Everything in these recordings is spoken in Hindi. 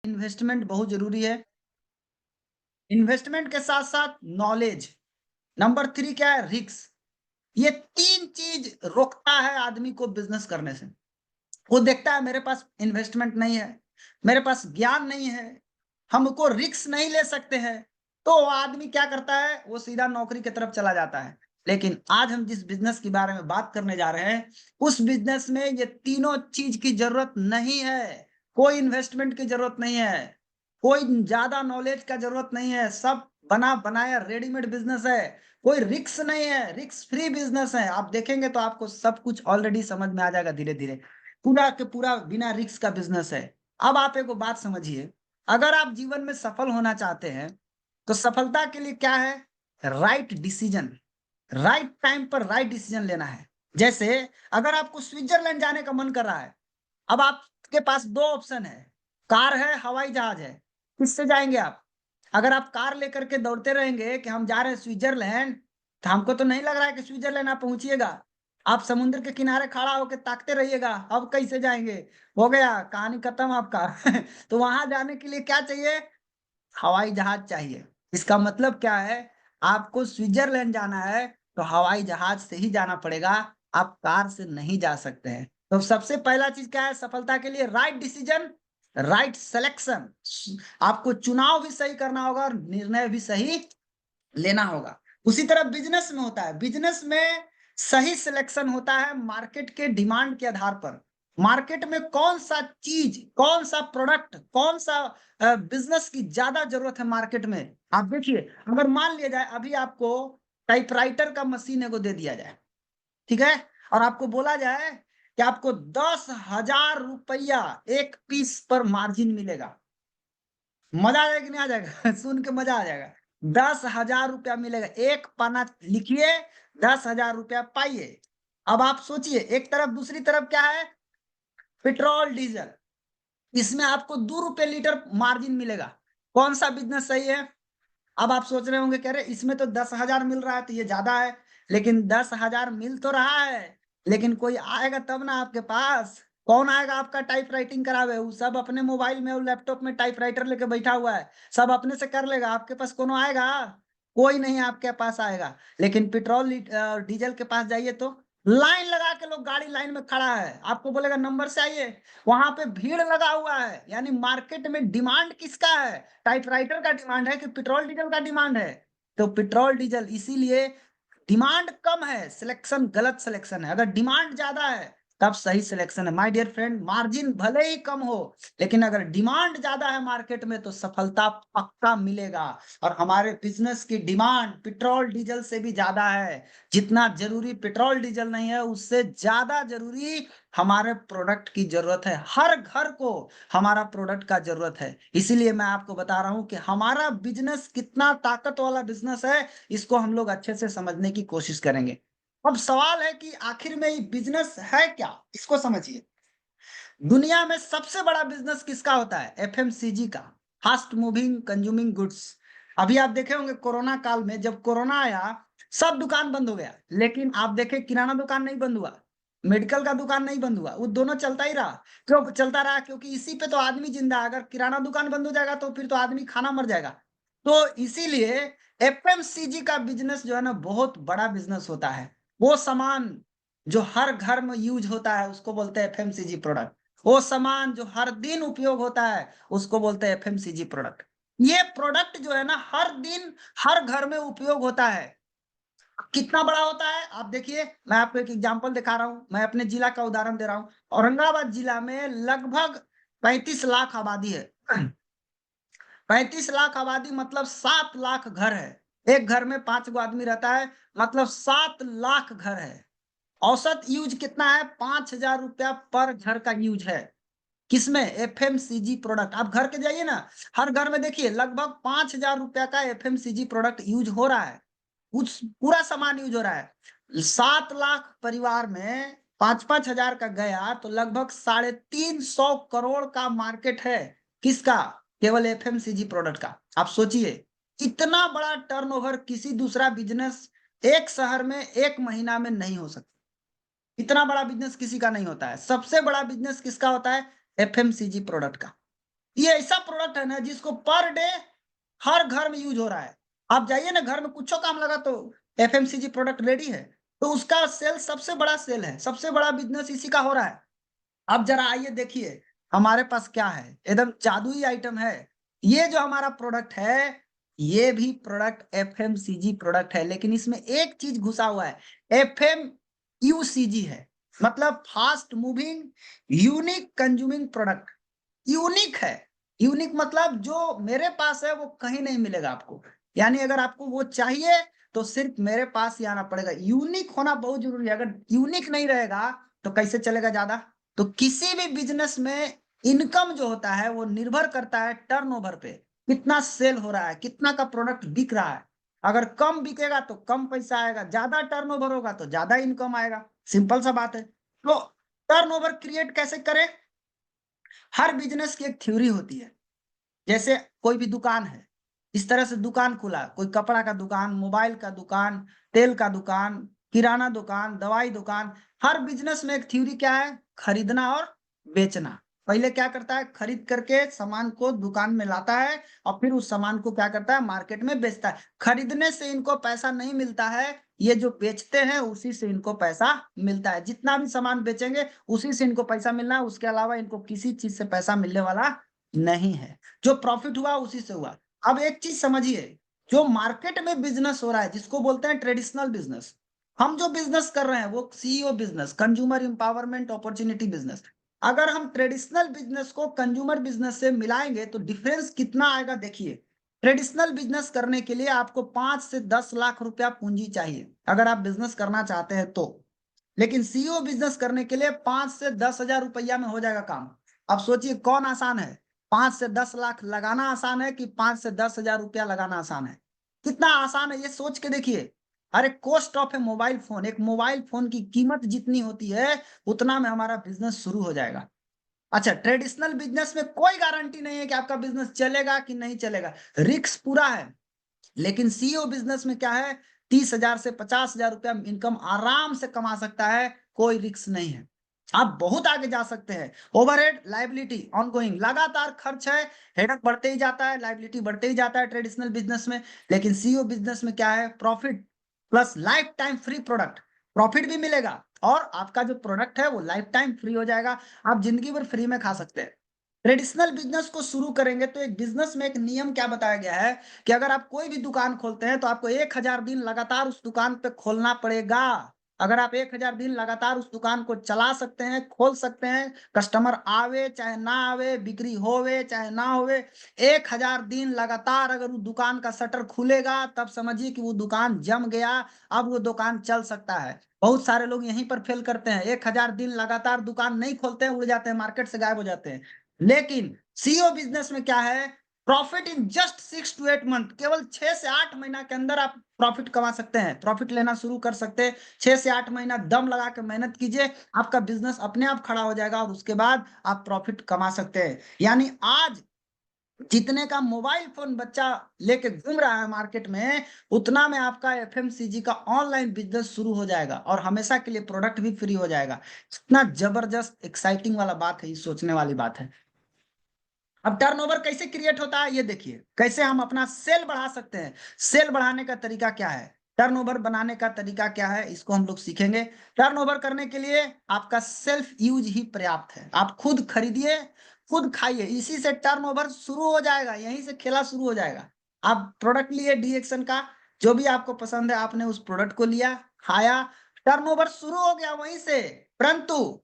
इन्वेस्टमेंट बहुत जरूरी है। इन्वेस्टमेंट के साथ साथ नॉलेज। नंबर 3 क्या है? रिस्क। ये 3 चीज रोकता है आदमी को बिजनेस करने से। वो देखता है मेरे पास इन्वेस्टमेंट नहीं है, मेरे पास ज्ञान नहीं है, हमको रिस्क नहीं ले सकते हैं, तो वो आदमी क्या करता है? वो सीधा नौकरी की तरफ चला जाता है। लेकिन आज हम जिस बिजनेस के बारे में बात करने जा रहे हैं, उस बिजनेस में ये तीनों चीज की जरूरत नहीं है। कोई इन्वेस्टमेंट की जरूरत नहीं है, कोई ज्यादा नॉलेज का जरूरत नहीं है, सब बना बनाया रेडीमेड बिजनेस है। कोई रिस्क नहीं है, रिस्क फ्री बिजनेस है। आप देखेंगे तो आपको सब कुछ ऑलरेडी समझ में आ जाएगा धीरे धीरे। पूरा के पूरा बिना रिस्क का बिजनेस है। अब आप एक बात समझिए, अगर आप जीवन में सफल होना चाहते हैं तो सफलता के लिए क्या है? Right decision. राइट टाइम पर राइट डिसीजन लेना है। जैसे अगर आपको स्विट्जरलैंड जाने का मन कर रहा है, अब आपके पास 2 ऑप्शन है, कार है, हवाई जहाज है। किससे जाएंगे आप? अगर आप कार लेकर के दौड़ते रहेंगे कि हम जा रहे हैं स्विट्जरलैंड, तो हमको तो नहीं लग रहा है कि स्विट्जरलैंड आप पहुंचिएगा। आप समुद्र के किनारे खड़ा होकर ताकते रहिएगा, अब कैसे जाएंगे? हो गया, कहानी खत्म आपका। तो वहां जाने के लिए क्या चाहिए? हवाई जहाज चाहिए। इसका मतलब क्या है? आपको स्विट्जरलैंड जाना है तो हवाई जहाज से ही जाना पड़ेगा, आप कार से नहीं जा सकते हैं। तो सबसे पहला चीज क्या है सफलता के लिए? Right decision, right selection. आपको चुनाव भी सही करना होगा और निर्णय भी सही लेना होगा। उसी तरह बिजनेस में होता है। बिजनेस में सही सिलेक्शन होता है मार्केट के डिमांड के आधार पर। मार्केट में कौन सा चीज, कौन सा प्रोडक्ट, कौन सा बिजनेस की ज्यादा जरूरत है मार्केट में। आप देखिए, अगर मान लिया जाए अभी आपको टाइपराइटर का मशीन को दे दिया जाए, ठीक है, और आपको बोला जाए कि आपको 10,000 रुपया एक पीस पर मार्जिन मिलेगा, मजा आ जाएगा कि नहीं आ जाएगा? सुन के मजा आ जाएगा। 10,000 रुपया मिलेगा, एक पन्ना लिखिए, 10,000 रुपया पाइए। अब आप सोचिए, एक तरफ दूसरी तरफ क्या है? Petrol diesel. इसमें आपको 2 रुपये लीटर मार्जिन मिलेगा। कौन सा बिजनेस सही है? अब आप सोच रहे होंगे, कह रहे इसमें तो 10,000 मिल रहा है तो ये ज्यादा है। लेकिन 10,000 मिल तो रहा है, लेकिन कोई आएगा तब ना आपके पास। कौन आएगा आपका टाइप राइटिंग करावे? वो सब अपने मोबाइल में और लैपटॉप में टाइप राइटर लेके बैठा हुआ है, सब अपने से कर लेगा। आपके पास कौन आएगा? कोई नहीं आपके पास आएगा। लेकिन पेट्रोल डीजल के पास जाइए तो लाइन लगा के लोग, गाड़ी लाइन में खड़ा है, आपको बोलेगा नंबर से आइए। वहां पे भीड़ लगा हुआ है, यानी मार्केट में डिमांड किसका है? टाइपराइटर का डिमांड है कि पेट्रोल डीजल का डिमांड है? तो पेट्रोल डीजल। इसीलिए डिमांड कम है, सिलेक्शन गलत सिलेक्शन है। अगर डिमांड ज्यादा है तब सही सिलेक्शन है। माय डियर फ्रेंड, मार्जिन भले ही कम हो, लेकिन अगर डिमांड ज्यादा है मार्केट में तो सफलता पक्का मिलेगा। और हमारे बिजनेस की डिमांड पेट्रोल डीजल से भी ज्यादा है। जितना जरूरी पेट्रोल डीजल नहीं है, उससे ज्यादा जरूरी हमारे प्रोडक्ट की जरूरत है। हर घर को हमारा प्रोडक्ट का जरूरत है। इसीलिए मैं आपको बता रहा हूं कि हमारा बिजनेस कितना ताकत वाला बिजनेस है, इसको हम लोग अच्छे से समझने की कोशिश करेंगे। अब सवाल है कि आखिर में ये बिजनेस है क्या? इसको समझिए। दुनिया में सबसे बड़ा बिजनेस किसका होता है? एफएमसीजी का, फास्ट मूविंग कंज्यूमिंग गुड्स। अभी आप देखे होंगे कोरोना काल में, जब कोरोना आया सब दुकान बंद हो गया, लेकिन आप देखे किराना दुकान नहीं बंद हुआ, मेडिकल का दुकान नहीं बंद हुआ, वो दोनों चलता ही रहा। क्यों चलता रहा? क्योंकि इसी पे तो आदमी जिंदा है। अगर किराना दुकान बंद हो जाएगा तो फिर तो आदमी खाना मर जाएगा। तो इसीलिए एफएमसीजी का बिजनेस जो है ना, बहुत बड़ा बिजनेस होता है। वो सामान जो हर घर में यूज होता है उसको बोलते हैं एफएमसीजी प्रोडक्ट। वो सामान जो हर दिन उपयोग होता है उसको बोलते हैं एफएमसीजी प्रोडक्ट। ये प्रोडक्ट जो है ना, हर दिन हर घर में उपयोग होता है। कितना बड़ा होता है आप देखिए। मैं आपको एक एग्जांपल दिखा रहा हूं, मैं अपने जिला का उदाहरण दे रहा हूं। औरंगाबाद जिला में लगभग 35 लाख आबादी है। 35 लाख आबादी मतलब 7 लाख घर है। एक घर में 5 गो आदमी रहता है, मतलब 7 लाख घर है। औसत यूज कितना है? 5,000 रुपया पर घर का यूज है। किसमें? FMCG product. आप घर के जाइए ना, हर घर में देखिए लगभग 5,000 रुपया का एफएमसीजी प्रोडक्ट यूज हो रहा है। कुछ पूरा सामान यूज हो रहा है। 7 लाख परिवार में 5-5 हजार का गया तो लगभग 350 करोड़ का मार्केट है। किसका? केवल एफएमसीजी प्रोडक्ट का। आप सोचिए, इतना बड़ा टर्नओवर किसी दूसरा बिजनेस एक शहर में एक महीना में नहीं हो सकता। इतना बड़ा बिजनेस किसी का नहीं होता है। सबसे बड़ा बिजनेस किसका होता है? एफएमसीजी प्रोडक्ट का। ये ऐसा प्रोडक्ट है ना जिसको पर डे हर घर में यूज हो रहा है। आप जाइए ना घर में कुछ काम लगा तो एफएमसीजी प्रोडक्ट रेडी है, तो उसका सेल सबसे बड़ा सेल है, सबसे बड़ा बिजनेस इसी का हो रहा है। अब जरा आइए देखिए हमारे पास क्या है, एकदम जादुई आइटम है। ये जो हमारा प्रोडक्ट है ये भी प्रोडक्ट एफएमसीजी प्रोडक्ट है, लेकिन इसमें एक चीज घुसा हुआ है, एफएमयूसीजी है, मतलब fast moving unique consuming product. Unique है, यूनिक मतलब जो मेरे पास है वो कहीं नहीं मिलेगा आपको, यानी अगर आपको वो चाहिए तो सिर्फ मेरे पास ही आना पड़ेगा। यूनिक होना बहुत जरूरी है, अगर यूनिक नहीं रहेगा तो कैसे चलेगा ज्यादा। तो किसी भी बिजनेस में इनकम जो होता है वो निर्भर करता है टर्नओवर पे, कितना सेल हो रहा है, कितना का प्रोडक्ट बिक रहा है। अगर कम बिकेगा तो कम पैसा आएगा, ज्यादा टर्नओवर होगा तो ज्यादा इनकम आएगा, सिंपल सा बात है। तो टर्नओवर क्रिएट कैसे करें? हर बिजनेस की एक थ्योरी होती है। जैसे कोई भी दुकान है, इस तरह से दुकान खुला, कोई कपड़ा का दुकान, मोबाइल का दुकान, तेल का दुकान, किराना दुकान, दवाई दुकान। हर बिजनेस में एक थ्योरी क्या है, खरीदना और बेचना। पहले क्या करता है, खरीद करके सामान को दुकान में लाता है और फिर उस सामान को क्या करता है, मार्केट में बेचता है। खरीदने से इनको पैसा नहीं मिलता है, ये जो बेचते हैं उसी से इनको पैसा मिलता है। जितना भी सामान बेचेंगे उसी से इनको पैसा मिलना है, उसके अलावा इनको किसी चीज से पैसा मिलने वाला नहीं है। जो प्रॉफिट हुआ उसी से हुआ। अब एक चीज समझिए, जो मार्केट में बिजनेस हो रहा है जिसको बोलते हैं ट्रेडिशनल बिजनेस, हम जो बिजनेस कर रहे हैं वो CEO business, consumer empowerment opportunity business. अगर हम ट्रेडिशनल बिजनेस को कंज्यूमर बिजनेस से मिलाएंगे तो डिफरेंस कितना आएगा देखिए। ट्रेडिशनल बिजनेस करने के लिए आपको 5 से 10 लाख रुपया पूंजी चाहिए अगर आप बिजनेस करना चाहते हैं तो, लेकिन सीईओ बिजनेस करने के लिए 5 से 10 हजार रुपया में हो जाएगा काम। अब सोचिए कौन आसान है, 5 से 10 लाख लगाना आसान है कि 5 से 10 हजार रुपया लगाना आसान है? कितना आसान है ये सोच के देखिए। अरे cost of A mobile phone, एक मोबाइल फोन की कीमत जितनी होती है उतना में हमारा बिजनेस शुरू हो जाएगा। अच्छा, ट्रेडिशनल बिजनेस में कोई गारंटी नहीं है कि आपका बिजनेस चलेगा कि नहीं चलेगा, रिस्क पूरा है। लेकिन सीईओ बिजनेस में क्या है, 30 हजार से 50 हजार रुपया इनकम आराम से कमा सकता है, कोई रिस्क नहीं है। आप बहुत आगे जा सकते हैं। ओवरहेड लाइबिलिटी ऑनगोइंग, लगातार खर्च है, हेडक बढ़ते ही जाता है, लाइबिलिटी बढ़ते ही जाता है ट्रेडिशनल बिजनेस में। लेकिन सीईओ बिजनेस में क्या है, profit plus life time free product. Profit भी मिलेगा और आपका जो प्रोडक्ट है वो लाइफ टाइम फ्री हो जाएगा, आप जिंदगी भर फ्री में खा सकते हैं। ट्रेडिशनल बिजनेस को शुरू करेंगे तो एक बिजनेस में एक नियम क्या बताया गया है कि अगर आप कोई भी दुकान खोलते हैं तो आपको 1 हजार दिन लगातार उस दुकान पे खोलना पड़ेगा। अगर आप 1 हजार दिन लगातार उस दुकान को चला सकते हैं, खोल सकते हैं, कस्टमर आवे चाहे ना आवे, बिक्री होवे चाहे ना होवे, 1 हजार दिन लगातार अगर वो दुकान का शटर खुलेगा तब समझिए कि वो दुकान जम गया, अब वो दुकान चल सकता है। बहुत सारे लोग यहीं पर फेल करते हैं, 1 हजार दिन लगातार दुकान नहीं खोलते हैं, उड़ जाते हैं, मार्केट से गायब हो जाते हैं। लेकिन सीईओ बिजनेस में क्या है, profit in just 6 to 8 month, केवल 6 से 8 महीना के अंदर आप प्रॉफिट कमा सकते हैं, प्रॉफिट लेना शुरू कर सकते हैं। 6 से 8 महीना दम लगा के मेहनत कीजिए, आपका बिजनेस अपने आप खड़ा हो जाएगा और उसके बाद आप प्रॉफिट कमा सकते हैं। यानी आज जितने का मोबाइल फोन बच्चा लेके घूम रहा है मार्केट में, उतना में आपका एफएमसीजी का ऑनलाइन बिजनेस शुरू हो जाएगा और हमेशा के लिए प्रोडक्ट भी फ्री हो जाएगा। इतना जबरदस्त एक्साइटिंग वाला बात है, ये सोचने वाली बात है। अब टर्नओवर कैसे क्रिएट होता है ये देखिए, कैसे हम अपना सेल बढ़ा सकते हैं। सेल बढ़ाने का तरीका क्या है, टर्नओवर बनाने का तरीका क्या है, इसको हम लोग सीखेंगे। टर्नओवर करने के लिए आपका सेल्फ यूज ही पर्याप्त है, आप खुद खरीदिए, खुद खाइए, इसी से टर्नओवर शुरू हो जाएगा, यहीं से खेला शुरू हो जाएगा। आप प्रोडक्ट लिए डीएक्सन का, जो भी आपको पसंद है आपने उस प्रोडक्ट को लिया, खाया, टर्नओवर शुरू हो गया वहीं से। परंतु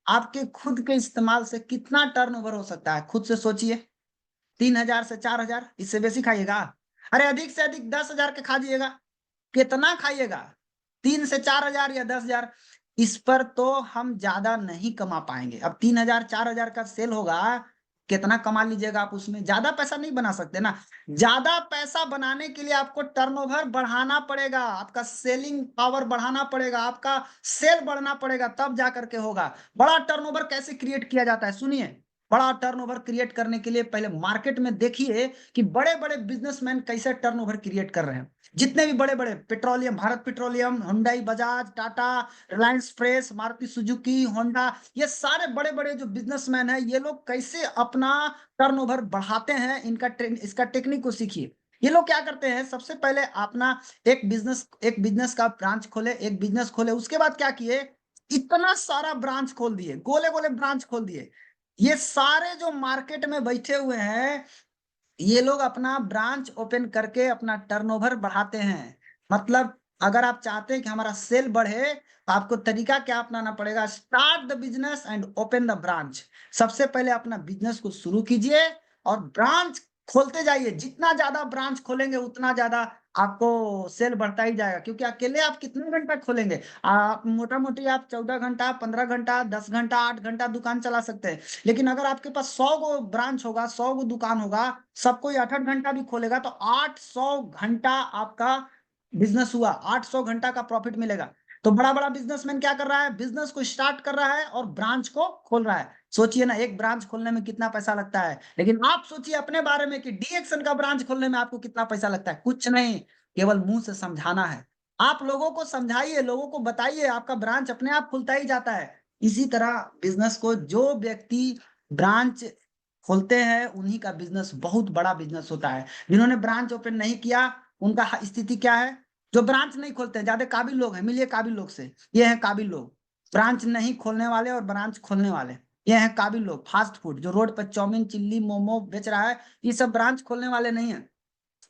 आपके खुद के इस्तेमाल से कितना टर्नओवर हो सकता है, खुद से सोचिए। 3 हजार से 4 हजार, इससे बेसी खाइएगा? अरे अधिक से अधिक 10 हजार के खा जाइएगा। कितना खाइएगा, 3 से 4 हजार या 10 हजार? इस पर तो हम ज्यादा नहीं कमा पाएंगे। अब 3 हजार 4 हजार का सेल होगा, कितना कमा लीजिएगा आप, उसमें ज्यादा पैसा नहीं बना सकते ना। ज्यादा पैसा बनाने के लिए आपको टर्नओवर बढ़ाना पड़ेगा, आपका सेलिंग पावर बढ़ाना पड़ेगा, आपका सेल बढ़ना पड़ेगा, तब जा करके होगा। बड़ा टर्नओवर कैसे क्रिएट किया जाता है सुनिए। बड़ा टर्नओवर क्रिएट करने के लिए पहले मार्केट में देखिए कि बड़े बड़े बिजनेसमैन कैसे टर्नओवर क्रिएट कर रहे हैं। जितने भी बड़े बड़े petroleum, Bharat petroleum, Hyundai, Bajaj, Tata, Reliance fresh, Maruti Suzuki, Honda, ये सारे बड़े बड़े जो बिजनेसमैन हैं, ये लोग कैसे अपना टर्नओवर बढ़ाते हैं, इसका टेक्निक को सीखिए। ये लोग क्या करते हैं, सबसे पहले अपना एक बिजनेस का ब्रांच खोले, एक बिजनेस खोले, उसके बाद क्या किए, इतना सारा ब्रांच खोल दिए, गोले गोले ब्रांच खोल दिए। ये सारे जो मार्केट में बैठे हुए हैं, ये लोग अपना ब्रांच ओपन करके अपना टर्नओवर बढ़ाते हैं। मतलब अगर आप चाहते हैं कि हमारा सेल बढ़े, तो आपको तरीका क्या अपनाना पड़ेगा, start the business and open the branch. सबसे पहले अपना बिजनेस को शुरू कीजिए और ब्रांच खोलते जाइए। जितना ज्यादा ब्रांच खोलेंगे उतना ज्यादा आपको सेल बढ़ता ही जाएगा, क्योंकि अकेले आप कितने घंटा खोलेंगे, आप मोटा मोटी आप 14 घंटा, 15 घंटा, 10 घंटा, 8 घंटा दुकान चला सकते हैं। लेकिन अगर आपके पास 100 गो ब्रांच होगा, 100 गो दुकान होगा, सब कोई 8 8 घंटा भी खोलेगा, तो 800 घंटा आपका बिजनेस हुआ, 800 घंटा का प्रॉफिट मिलेगा। तो बड़ा बड़ा बिजनेसमैन क्या कर रहा है, बिजनेस को स्टार्ट कर रहा है और ब्रांच को खोल रहा है। सोचिए ना, एक ब्रांच खोलने में कितना पैसा लगता है। लेकिन आप सोचिए अपने बारे में कि डीएक्सन का ब्रांच खोलने में आपको कितना पैसा लगता है। कुछ नहीं, केवल मुंह से समझाना है। आप लोगों को समझाइए, लोगों को बताइए, आपका ब्रांच अपने आप खुलता ही जाता है। इसी तरह बिजनेस को जो व्यक्ति ब्रांच खोलते हैं, उन्हीं का बिजनेस बहुत बड़ा बिजनेस होता है। जिन्होंने ब्रांच ओपन नहीं किया, उनका स्थिति क्या है, जो ब्रांच नहीं खोलते हैं, ज्यादा काबिल लोग हैं, मिलिए काबिल लोग से। ये हैं काबिल लोग, ब्रांच नहीं खोलने वाले और ब्रांच खोलने वाले। ये हैं काबिल लोग। फास्ट फूड जो रोड पर चाउमीन, चिल्ली, मोमो बेच रहा है, ये सब ब्रांच खोलने वाले नहीं है।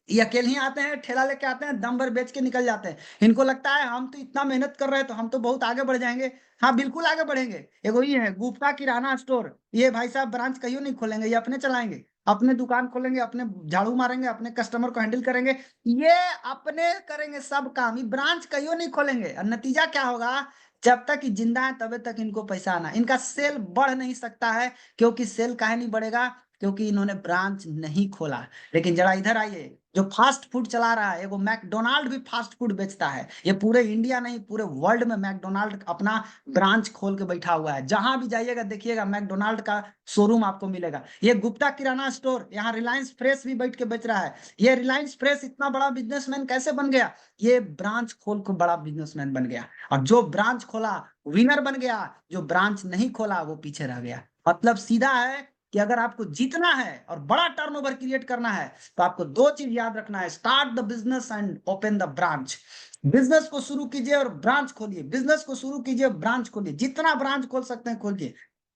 ये अकेले ही आते हैं, ठेला लेके आते हैं, दम भर बेच के निकल जाते हैं। इनको लगता है हम तो इतना मेहनत कर रहे हैं, तो हम तो बहुत आगे बढ़ जाएंगे। हाँ, बिल्कुल आगे बढ़ेंगे। एगो ये है गुप्ता किराना स्टोर, ये भाई साहब ब्रांच कहीं नहीं खोलेंगे, ये अपने चलाएंगे, अपने दुकान खोलेंगे, अपने झाड़ू मारेंगे, अपने कस्टमर को हैंडल करेंगे। ये अपने करेंगे सब काम, ये ब्रांच कहीं नहीं खोलेंगे। और नतीजा क्या होगा, जब तक ये जिंदा है तब तक इनको पैसा आना, इनका सेल बढ़ नहीं सकता है। क्योंकि सेल काहे नहीं बढ़ेगा, क्योंकि इन्होंने ब्रांच नहीं खोला। लेकिन जरा इधर आइए, जो फास्ट फूड चला रहा है, वो मैकडोनाल्ड भी फास्ट फूड बेचता है। ये पूरे इंडिया नहीं, पूरे वर्ल्ड में मैकडोनाल्ड अपना ब्रांच खोल के बैठा हुआ है। जहां भी जाइएगा देखिएगा मैकडोनाल्ड का शोरूम आपको मिलेगा। ये गुप्ता किराना स्टोर, यहाँ रिलायंस फ्रेश भी बैठ के बेच रहा है। ये रिलायंस फ्रेश इतना बड़ा बिजनेसमैन कैसे बन गया, ये ब्रांच खोल के बड़ा बिजनेसमैन बन गया। और जो ब्रांच खोला विनर बन गया, जो ब्रांच नहीं खोला वो पीछे रह गया। मतलब सीधा है कि अगर आपको जीतना है और बड़ा टर्नओवर क्रिएट करना है, तो आपको दो चीज याद रखना है, start the business and open the branch. Business को शुरू कीजिए और ब्रांच खोलिए, बिजनेस को शुरू कीजिए, ब्रांच खोलिए, जितना ब्रांच खोल सकते हैं खोलिए।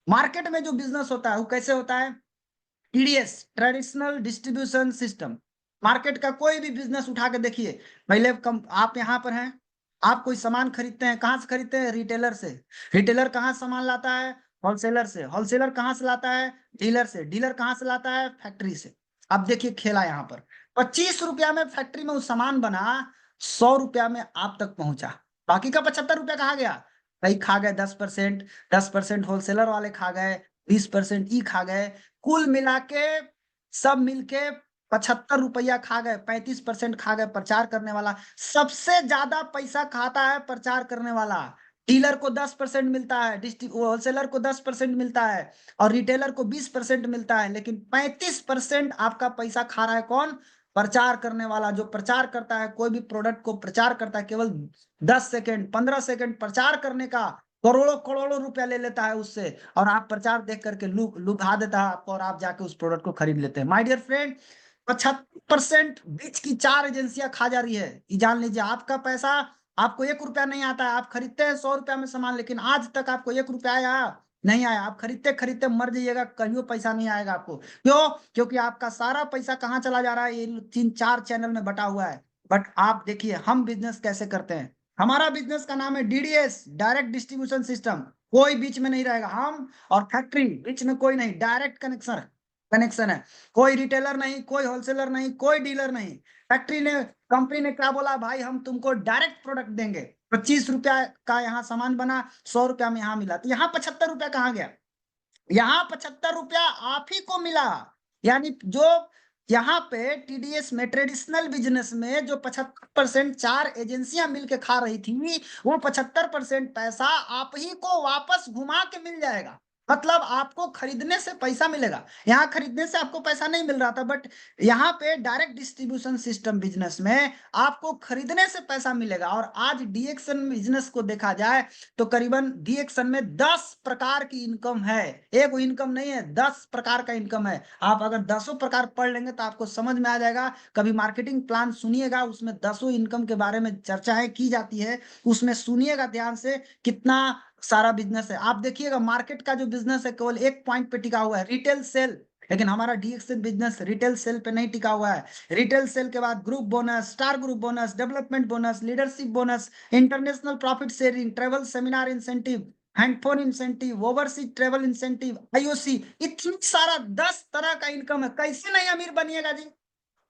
मार्केट में जो बिजनेस होता है वो कैसे होता है, TDS, traditional distribution system. Market का कोई भी बिजनेस उठा के देखिए, पहले आप यहाँ पर हैं, आप कोई सामान खरीदते हैं, कहाँ से खरीदते हैं, रिटेलर से। रिटेलर कहाँ से सामान लाता है, होलसेलर से। होलसेलर कहाँ से लाता है, डीलर से। डीलर कहाँ से लाता है, फैक्ट्री से। अब देखिए खेला यहाँ पर, 25 रुपया में फैक्ट्री में वो सामान बना, 100 रुपया में आप तक पहुंचा। बाकी का 75 रुपया कहाँ गया, भाई खा गए 10%, 10% होलसेलर वाले खा गए, 20% ई खा गए, कुल मिला के सब मिलके 75 रुपया खा गए। 35% खा गए प्रचार करने वाला। सबसे ज्यादा पैसा खाता है प्रचार करने वाला। डीलर को 10% मिलता है, होलसेलर को 10% मिलता है, और रिटेलर को 20% मिलता है। लेकिन 35% आपका पैसा खा रहा है कौन, प्रचार करने वाला। जो प्रचार करता है, कोई भी प्रोडक्ट को प्रचार करता है, केवल 10 सेकंड, 15 सेकंड प्रचार करने का करोड़ों करोड़ों रुपया ले लेता है उससे। और आप प्रचार देख करके लुभा देता है आपको, और आप जाके उस प्रोडक्ट को खरीद लेते हैं। माय डियर फ्रेंड, 75% बीच की 4 एजेंसियां खा जा रही है। ये जान लीजिए, आपका पैसा, आपको 1 रुपया नहीं आता है। आप खरीदते हैं 100 रुपया में सामान, लेकिन आज तक आपको 1 रुपया आया नहीं आया। आप खरीदते खरीदते मर जाइएगा, कहीं पैसा नहीं आएगा आपको। क्यों, क्योंकि आपका सारा पैसा कहाँ चला जा रहा है, ये 3 4 चैनल में बटा हुआ है। बट आप देखिए हम बिजनेस कैसे करते हैं। हमारा बिजनेस का नाम है डीडीएस, डायरेक्ट डिस्ट्रीब्यूशन सिस्टम। कोई बीच में नहीं रहेगा, हम और फैक्ट्री बीच में कोई नहीं, डायरेक्ट कनेक्शन कनेक्शन है। कोई रिटेलर नहीं, कोई होलसेलर नहीं, कोई डीलर नहीं। फैक्ट्री ने, कंपनी ने क्या बोला, भाई हम तुमको डायरेक्ट प्रोडक्ट देंगे। 25 रुपया का यहाँ सामान बना, 100 रुपया में यहाँ मिला, तो यहाँ 75 रुपया कहाँ गया, यहाँ 75 रुपया आप ही को मिला। यानी जो यहाँ पे टीडीएस में, ट्रेडिशनल बिजनेस में जो 75% 4 एजेंसियां मिलके खा रही थी, वो 75% पैसा आप ही को वापस घुमा के मिल जाएगा। मतलब आपको खरीदने से पैसा मिलेगा। यहाँ खरीदने से आपको पैसा नहीं मिल रहा था, बट यहाँ पे डायरेक्ट डिस्ट्रीब्यूशन सिस्टम बिजनेस में आपको खरीदने से पैसा मिलेगा। और आज डीएक्सन बिजनेस को देखा जाए तो करीबन डीएक्सन में 10 प्रकार की इनकम है। एक इनकम नहीं है, 10 प्रकार का इनकम है। आप अगर 10 प्रकार पढ़ लेंगे तो आपको समझ में आ जाएगा। कभी मार्केटिंग प्लान सुनिएगा, उसमें 10 इनकम के बारे में चर्चाएं की जाती है, उसमें सुनिएगा ध्यान से, कितना सारा बिजनेस है। आप देखिएगा मार्केट का जो बिजनेस है केवल एक पॉइंट पे टिका हुआ है, रिटेल सेल। लेकिन हमारा डीएक्सन बिजनेस रिटेल सेल पे नहीं टिका हुआ है। रिटेल सेल के बाद group bonus, star group bonus, development bonus, leadership bonus, international profit sharing, travel seminar incentive, handphone incentive, overseas travel incentive, IOC, इतनी सारा 10 तरह का इनकम है। कैसे नहीं अमीर बनिएगा जी?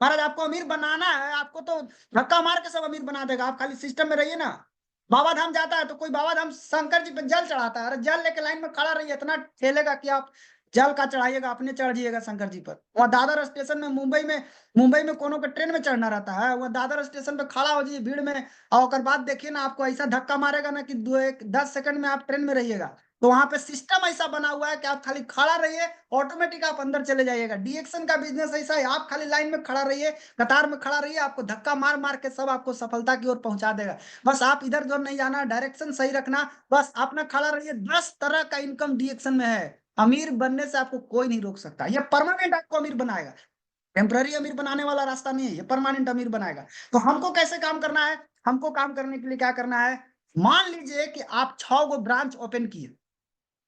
महाराज आपको अमीर बनाना है, आपको तो धक्का मार के सब अमीर बना देगा। आप खाली सिस्टम में रहिए ना। बाबा धाम जाता है तो कोई बाबा धाम शंकर जी पे जल चढ़ाता है, अरे जल लेके लाइन में खड़ा रहिए, इतना ठेलेगा कि आप जल का चढ़ाइएगा, अपने चढ़ जाइएगा शंकर जी पर। वहाँ दादर स्टेशन में, मुंबई में कोनो के ट्रेन में चढ़ना रहता है, वहाँ दादर स्टेशन पे खड़ा हो जाइए भीड़ में, और ओकर बाद देखिए ना आपको ऐसा धक्का मारेगा ना कि 10 सेकंड में आप ट्रेन में रहिएगा। तो वहां पे सिस्टम ऐसा बना हुआ है कि आप खाली खड़ा रहिए, ऑटोमेटिक आप अंदर चले जाइएगा। डीएक्शन का बिजनेस ऐसा है, आप खाली लाइन में खड़ा रहिए, कतार में खड़ा रहिए, आपको धक्का मार मार के सब आपको सफलता की ओर पहुंचा देगा। बस आप इधर उधर नहीं जाना, डायरेक्शन सही रखना, बस अपना खड़ा रहिए। 10 तरह का इनकम डीएक्शन में है। अमीर बनने से आपको कोई नहीं रोक सकता। ये परमानेंट आपको अमीर बनाएगा, टेम्पररी अमीर बनाने वाला रास्ता नहीं है, ये परमानेंट अमीर बनाएगा। तो हमको कैसे काम करना है? हमको काम करने के लिए क्या करना है? मान लीजिए कि आप 6 गो ब्रांच ओपन किए।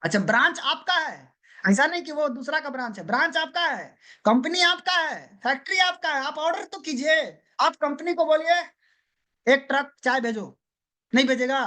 अच्छा, ब्रांच आपका है, ऐसा नहीं कि वो दूसरा का ब्रांच है, ब्रांच आपका है, कंपनी आपका है, फैक्ट्री आपका है। आप ऑर्डर तो कीजिए। आप कंपनी को बोलिए 1 ट्रक चाय भेजो, नहीं भेजेगा?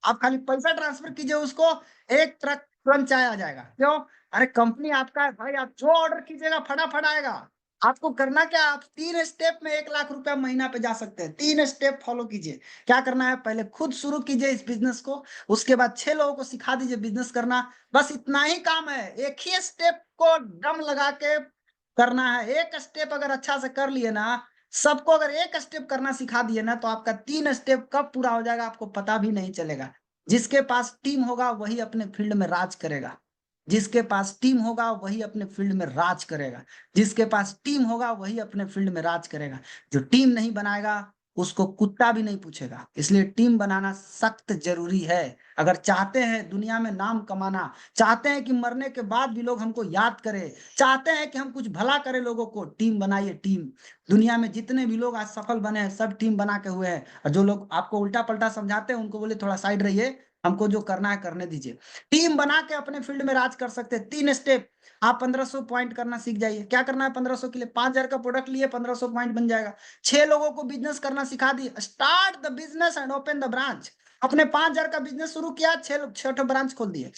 आप खाली पैसा ट्रांसफर कीजिए उसको, 1 ट्रक तुरंत चाय आ जाएगा। क्यों? अरे कंपनी आपका है भाई, आप जो ऑर्डर कीजिएगा फटाफट आएगा। आपको करना क्या, आप 3 स्टेप में 1 लाख रुपया महीना पे जा सकते हैं। 3 स्टेप फॉलो कीजिए। क्या करना है? पहले खुद शुरू कीजिए इस बिजनेस को, उसके बाद 6 लोगों को सिखा दीजिए बिजनेस करना। बस इतना ही काम है, एक ही स्टेप को दम लगा के करना है। एक स्टेप अगर अच्छा से कर लिए ना, सबको अगर एक स्टेप करना सिखा दिए ना, तो आपका 3 स्टेप कब पूरा हो जाएगा आपको पता भी नहीं चलेगा। जिसके पास टीम होगा वही अपने फील्ड में राज करेगा। जिसके पास टीम होगा वही अपने फील्ड में राज करेगा। जिसके पास टीम होगा वही अपने फील्ड में राज करेगा। जो टीम नहीं बनाएगा उसको कुत्ता भी नहीं पूछेगा। इसलिए टीम बनाना सख्त जरूरी है। अगर चाहते हैं दुनिया में नाम कमाना, चाहते हैं कि मरने के बाद भी लोग हमको याद करें, चाहते हैं कि हम कुछ भला करें लोगों को, टीम बनाइए टीम। दुनिया में जितने भी लोग आज सफल बने हैं सब टीम बना के हुए हैं। और जो लोग आपको उल्टा पलटा समझाते हैं उनको बोले थोड़ा साइड रहिए, हमको जो करना है करने दीजिए। टीम बना के अपने फील्ड में राज कर सकते हैं। 3 स्टेप। आप 1500 पॉइंट करना सीख जाइए। क्या करना है 1500 के लिए? 5000 का प्रोडक्ट लिए, 1500 पॉइंट बन जाएगा। 6 लोगों को बिजनेस करना सिखा दिए, start the business and open the branch. अपने 5000 का बिजनेस शुरू किया, 6 ब्रांच खोल दिए।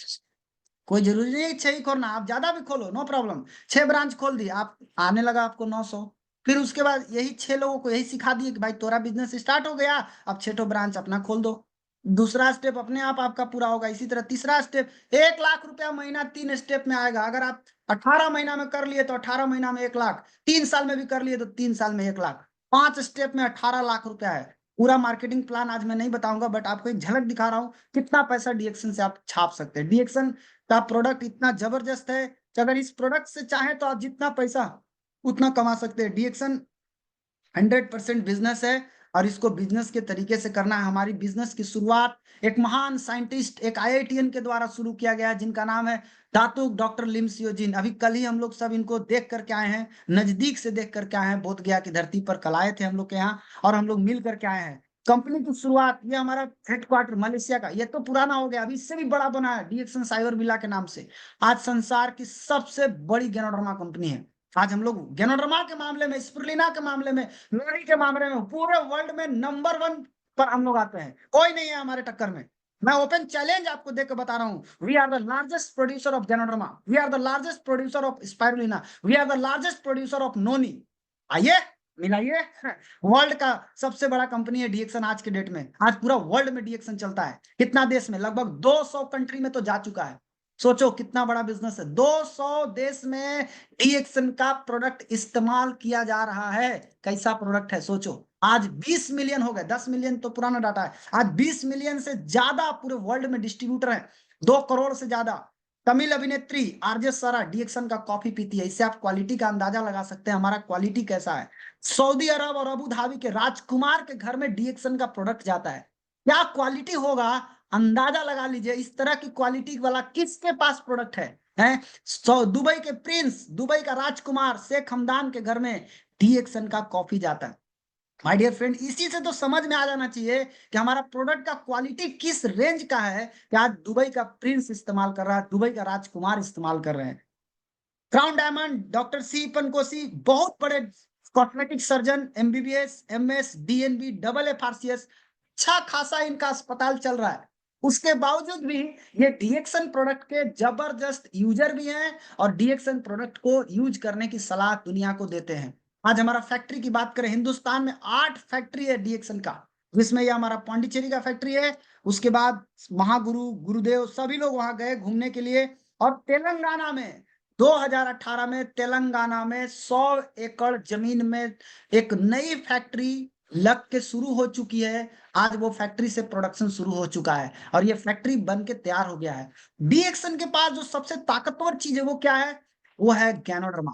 कोई जरूरी नहीं 6 ही खोलना, आप ज्यादा भी खोलो, नो प्रॉब्लम। 6 ब्रांच खोल दिए, आप आने लगा आपको 900। फिर उसके बाद यही 6 लोगों को यही सिखा दिए कि भाई तोरा बिजनेस स्टार्ट हो गया, अब 6 ब्रांच अपना खोल दो। दूसरा स्टेप अपने आप आपका पूरा होगा। इसी तरह तीसरा स्टेप, 1 लाख रुपया महीना 3 स्टेप में आएगा। अगर आप 18 महीना में कर लिए तो 18 महीना में 1 लाख, 3 साल में भी कर लिए तो 3 साल में 1 लाख। 5 स्टेप में 18 लाख रुपया है। पूरा मार्केटिंग प्लान आज मैं नहीं बताऊंगा, बट आपको एक झलक दिखा रहा हूँ कितना पैसा डीएक्शन से आप छाप सकते हैं। डीएक्शन का प्रोडक्ट इतना जबरदस्त है कि अगर इस प्रोडक्ट से चाहे तो आप जितना पैसा उतना कमा सकते हैं। डीएक्शन 100% बिजनेस है, और इसको बिजनेस के तरीके से करना है। हमारी बिजनेस की शुरुआत एक महान साइंटिस्ट, एक आईआईटीएन के द्वारा शुरू किया गया है, जिनका नाम है दातुक डॉक्टर लिम सियोजिन। अभी कल ही हम लोग सब इनको देख करके आए हैं, नजदीक से देख करके आए हैं। बोध गया की धरती पर कल आए थे हम लोग के यहाँ, और हम लोग मिल करके आए हैं। कंपनी की शुरुआत, ये हमारा हेडक्वार्टर मलेशिया का, ये तो पुराना हो गया, अभी इससे भी बड़ा बना है डीएक्शन साइबर विला के नाम से। आज संसार की सबसे बड़ी गैनोडर्मा कंपनी है। आज हम लोग गैनोडर्मा के मामले में, स्पिरुलिना के मामले में, नोनी के मामले में पूरे वर्ल्ड में नंबर 1 पर हम लोग आते हैं। कोई नहीं है हमारे टक्कर में। मैं ओपन चैलेंज आपको देख के बता रहा हूं, we are the largest producer of ganoderma, we are the largest producer of spirulina, we are the largest producer of noni. आइए मिलाइए। वर्ल्ड का सबसे बड़ा कंपनी है डीएक्शन आज के डेट में। आज पूरा वर्ल्ड में डीएक्शन चलता है। कितना देश में? लगभग 200 कंट्री में तो जा चुका है। सोचो कितना बड़ा बिजनेस है। 200 देश में डीएक्शन का प्रोडक्ट इस्तेमाल किया जा रहा है। कैसा प्रोडक्ट है सोचो। आज 20 मिलियन हो गए, 10 मिलियन तो पुराना डाटा है, आज 20 मिलियन से ज्यादा पूरे वर्ल्ड में डिस्ट्रीब्यूटर है, 2 करोड़ से ज्यादा। तमिल अभिनेत्री आरजे सारा डीएक्सन का कॉफी पीती है। इससे आप क्वालिटी का अंदाजा लगा सकते हैं हमारा क्वालिटी कैसा है। सऊदी अरब और अबू धाबी के राजकुमार के घर में डीएक्सन का प्रोडक्ट जाता है। क्या क्वालिटी होगा, अंदाजा लगा लीजिए इस तरह की क्वालिटी वाला किसके पास प्रोडक्ट है। दुबई के प्रिंस, दुबई का राजकुमार शेख हमदान के घर में डीएक्सन का कॉफी जाता है। माय डियर फ्रेंड, इसी से तो समझ में आ जाना चाहिए कि हमारा प्रोडक्ट का क्वालिटी किस रेंज का है कि आज दुबई का प्रिंस इस्तेमाल कर रहा है, दुबई का राजकुमार इस्तेमाल कर रहे हैं। क्राउन डायमंड, डॉक्टर सी पनकोसी, बहुत बड़े cosmetic surgeon, MBBS, MS, DNB, double FRCS, अच्छा खासा इनका अस्पताल चल रहा है। उसके बावजूद भी ये डीएक्सन प्रोडक्ट के जबरदस्त यूजर भी हैं और डीएक्सन प्रोडक्ट को यूज करने की सलाह दुनिया को देते हैं। आज हमारा फैक्ट्री की बात करें, हिंदुस्तान में 8 फैक्ट्री है डीएक्सन का, जिसमें ये हमारा पांडिचेरी का फैक्ट्री है। उसके बाद महागुरु गुरुदेव सभी लोग वहां गए घूमने के लिए। और तेलंगाना में 2018 में तेलंगाना में 100 एकड़ जमीन में एक नई फैक्ट्री लग के शुरू हो चुकी है। आज वो फैक्ट्री से प्रोडक्शन शुरू हो चुका है और ये फैक्ट्री बन के तैयार हो गया है। डीएक्सन के पास जो सबसे ताकतवर चीज है वो क्या है, वो है गैनोडर्मा।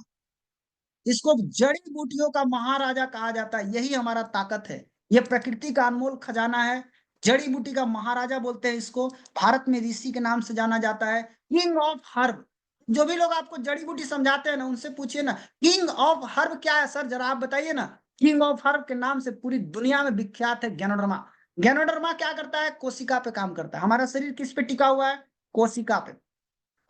इसको जड़ी बूटियों का महाराजा कहा जाता है, यही हमारा ताकत है। ये प्रकृति का अनमोल खजाना है, जड़ी बूटी का महाराजा बोलते हैं इसको। भारत में ऋषि के नाम से जाना जाता है, किंग ऑफ हर्ब। जो भी लोग आपको जड़ी बूटी समझाते हैं ना, उनसे पूछिए ना किंग ऑफ हर्ब क्या है सर, जरा आप बताइए ना। किंग ऑफ हर्ब के नाम से पूरी दुनिया में विख्यात है गैनोडर्मा। गैनोडर्मा क्या करता है, कोशिका पे काम करता है। हमारा शरीर किस पे टिका हुआ है, कोशिका पे।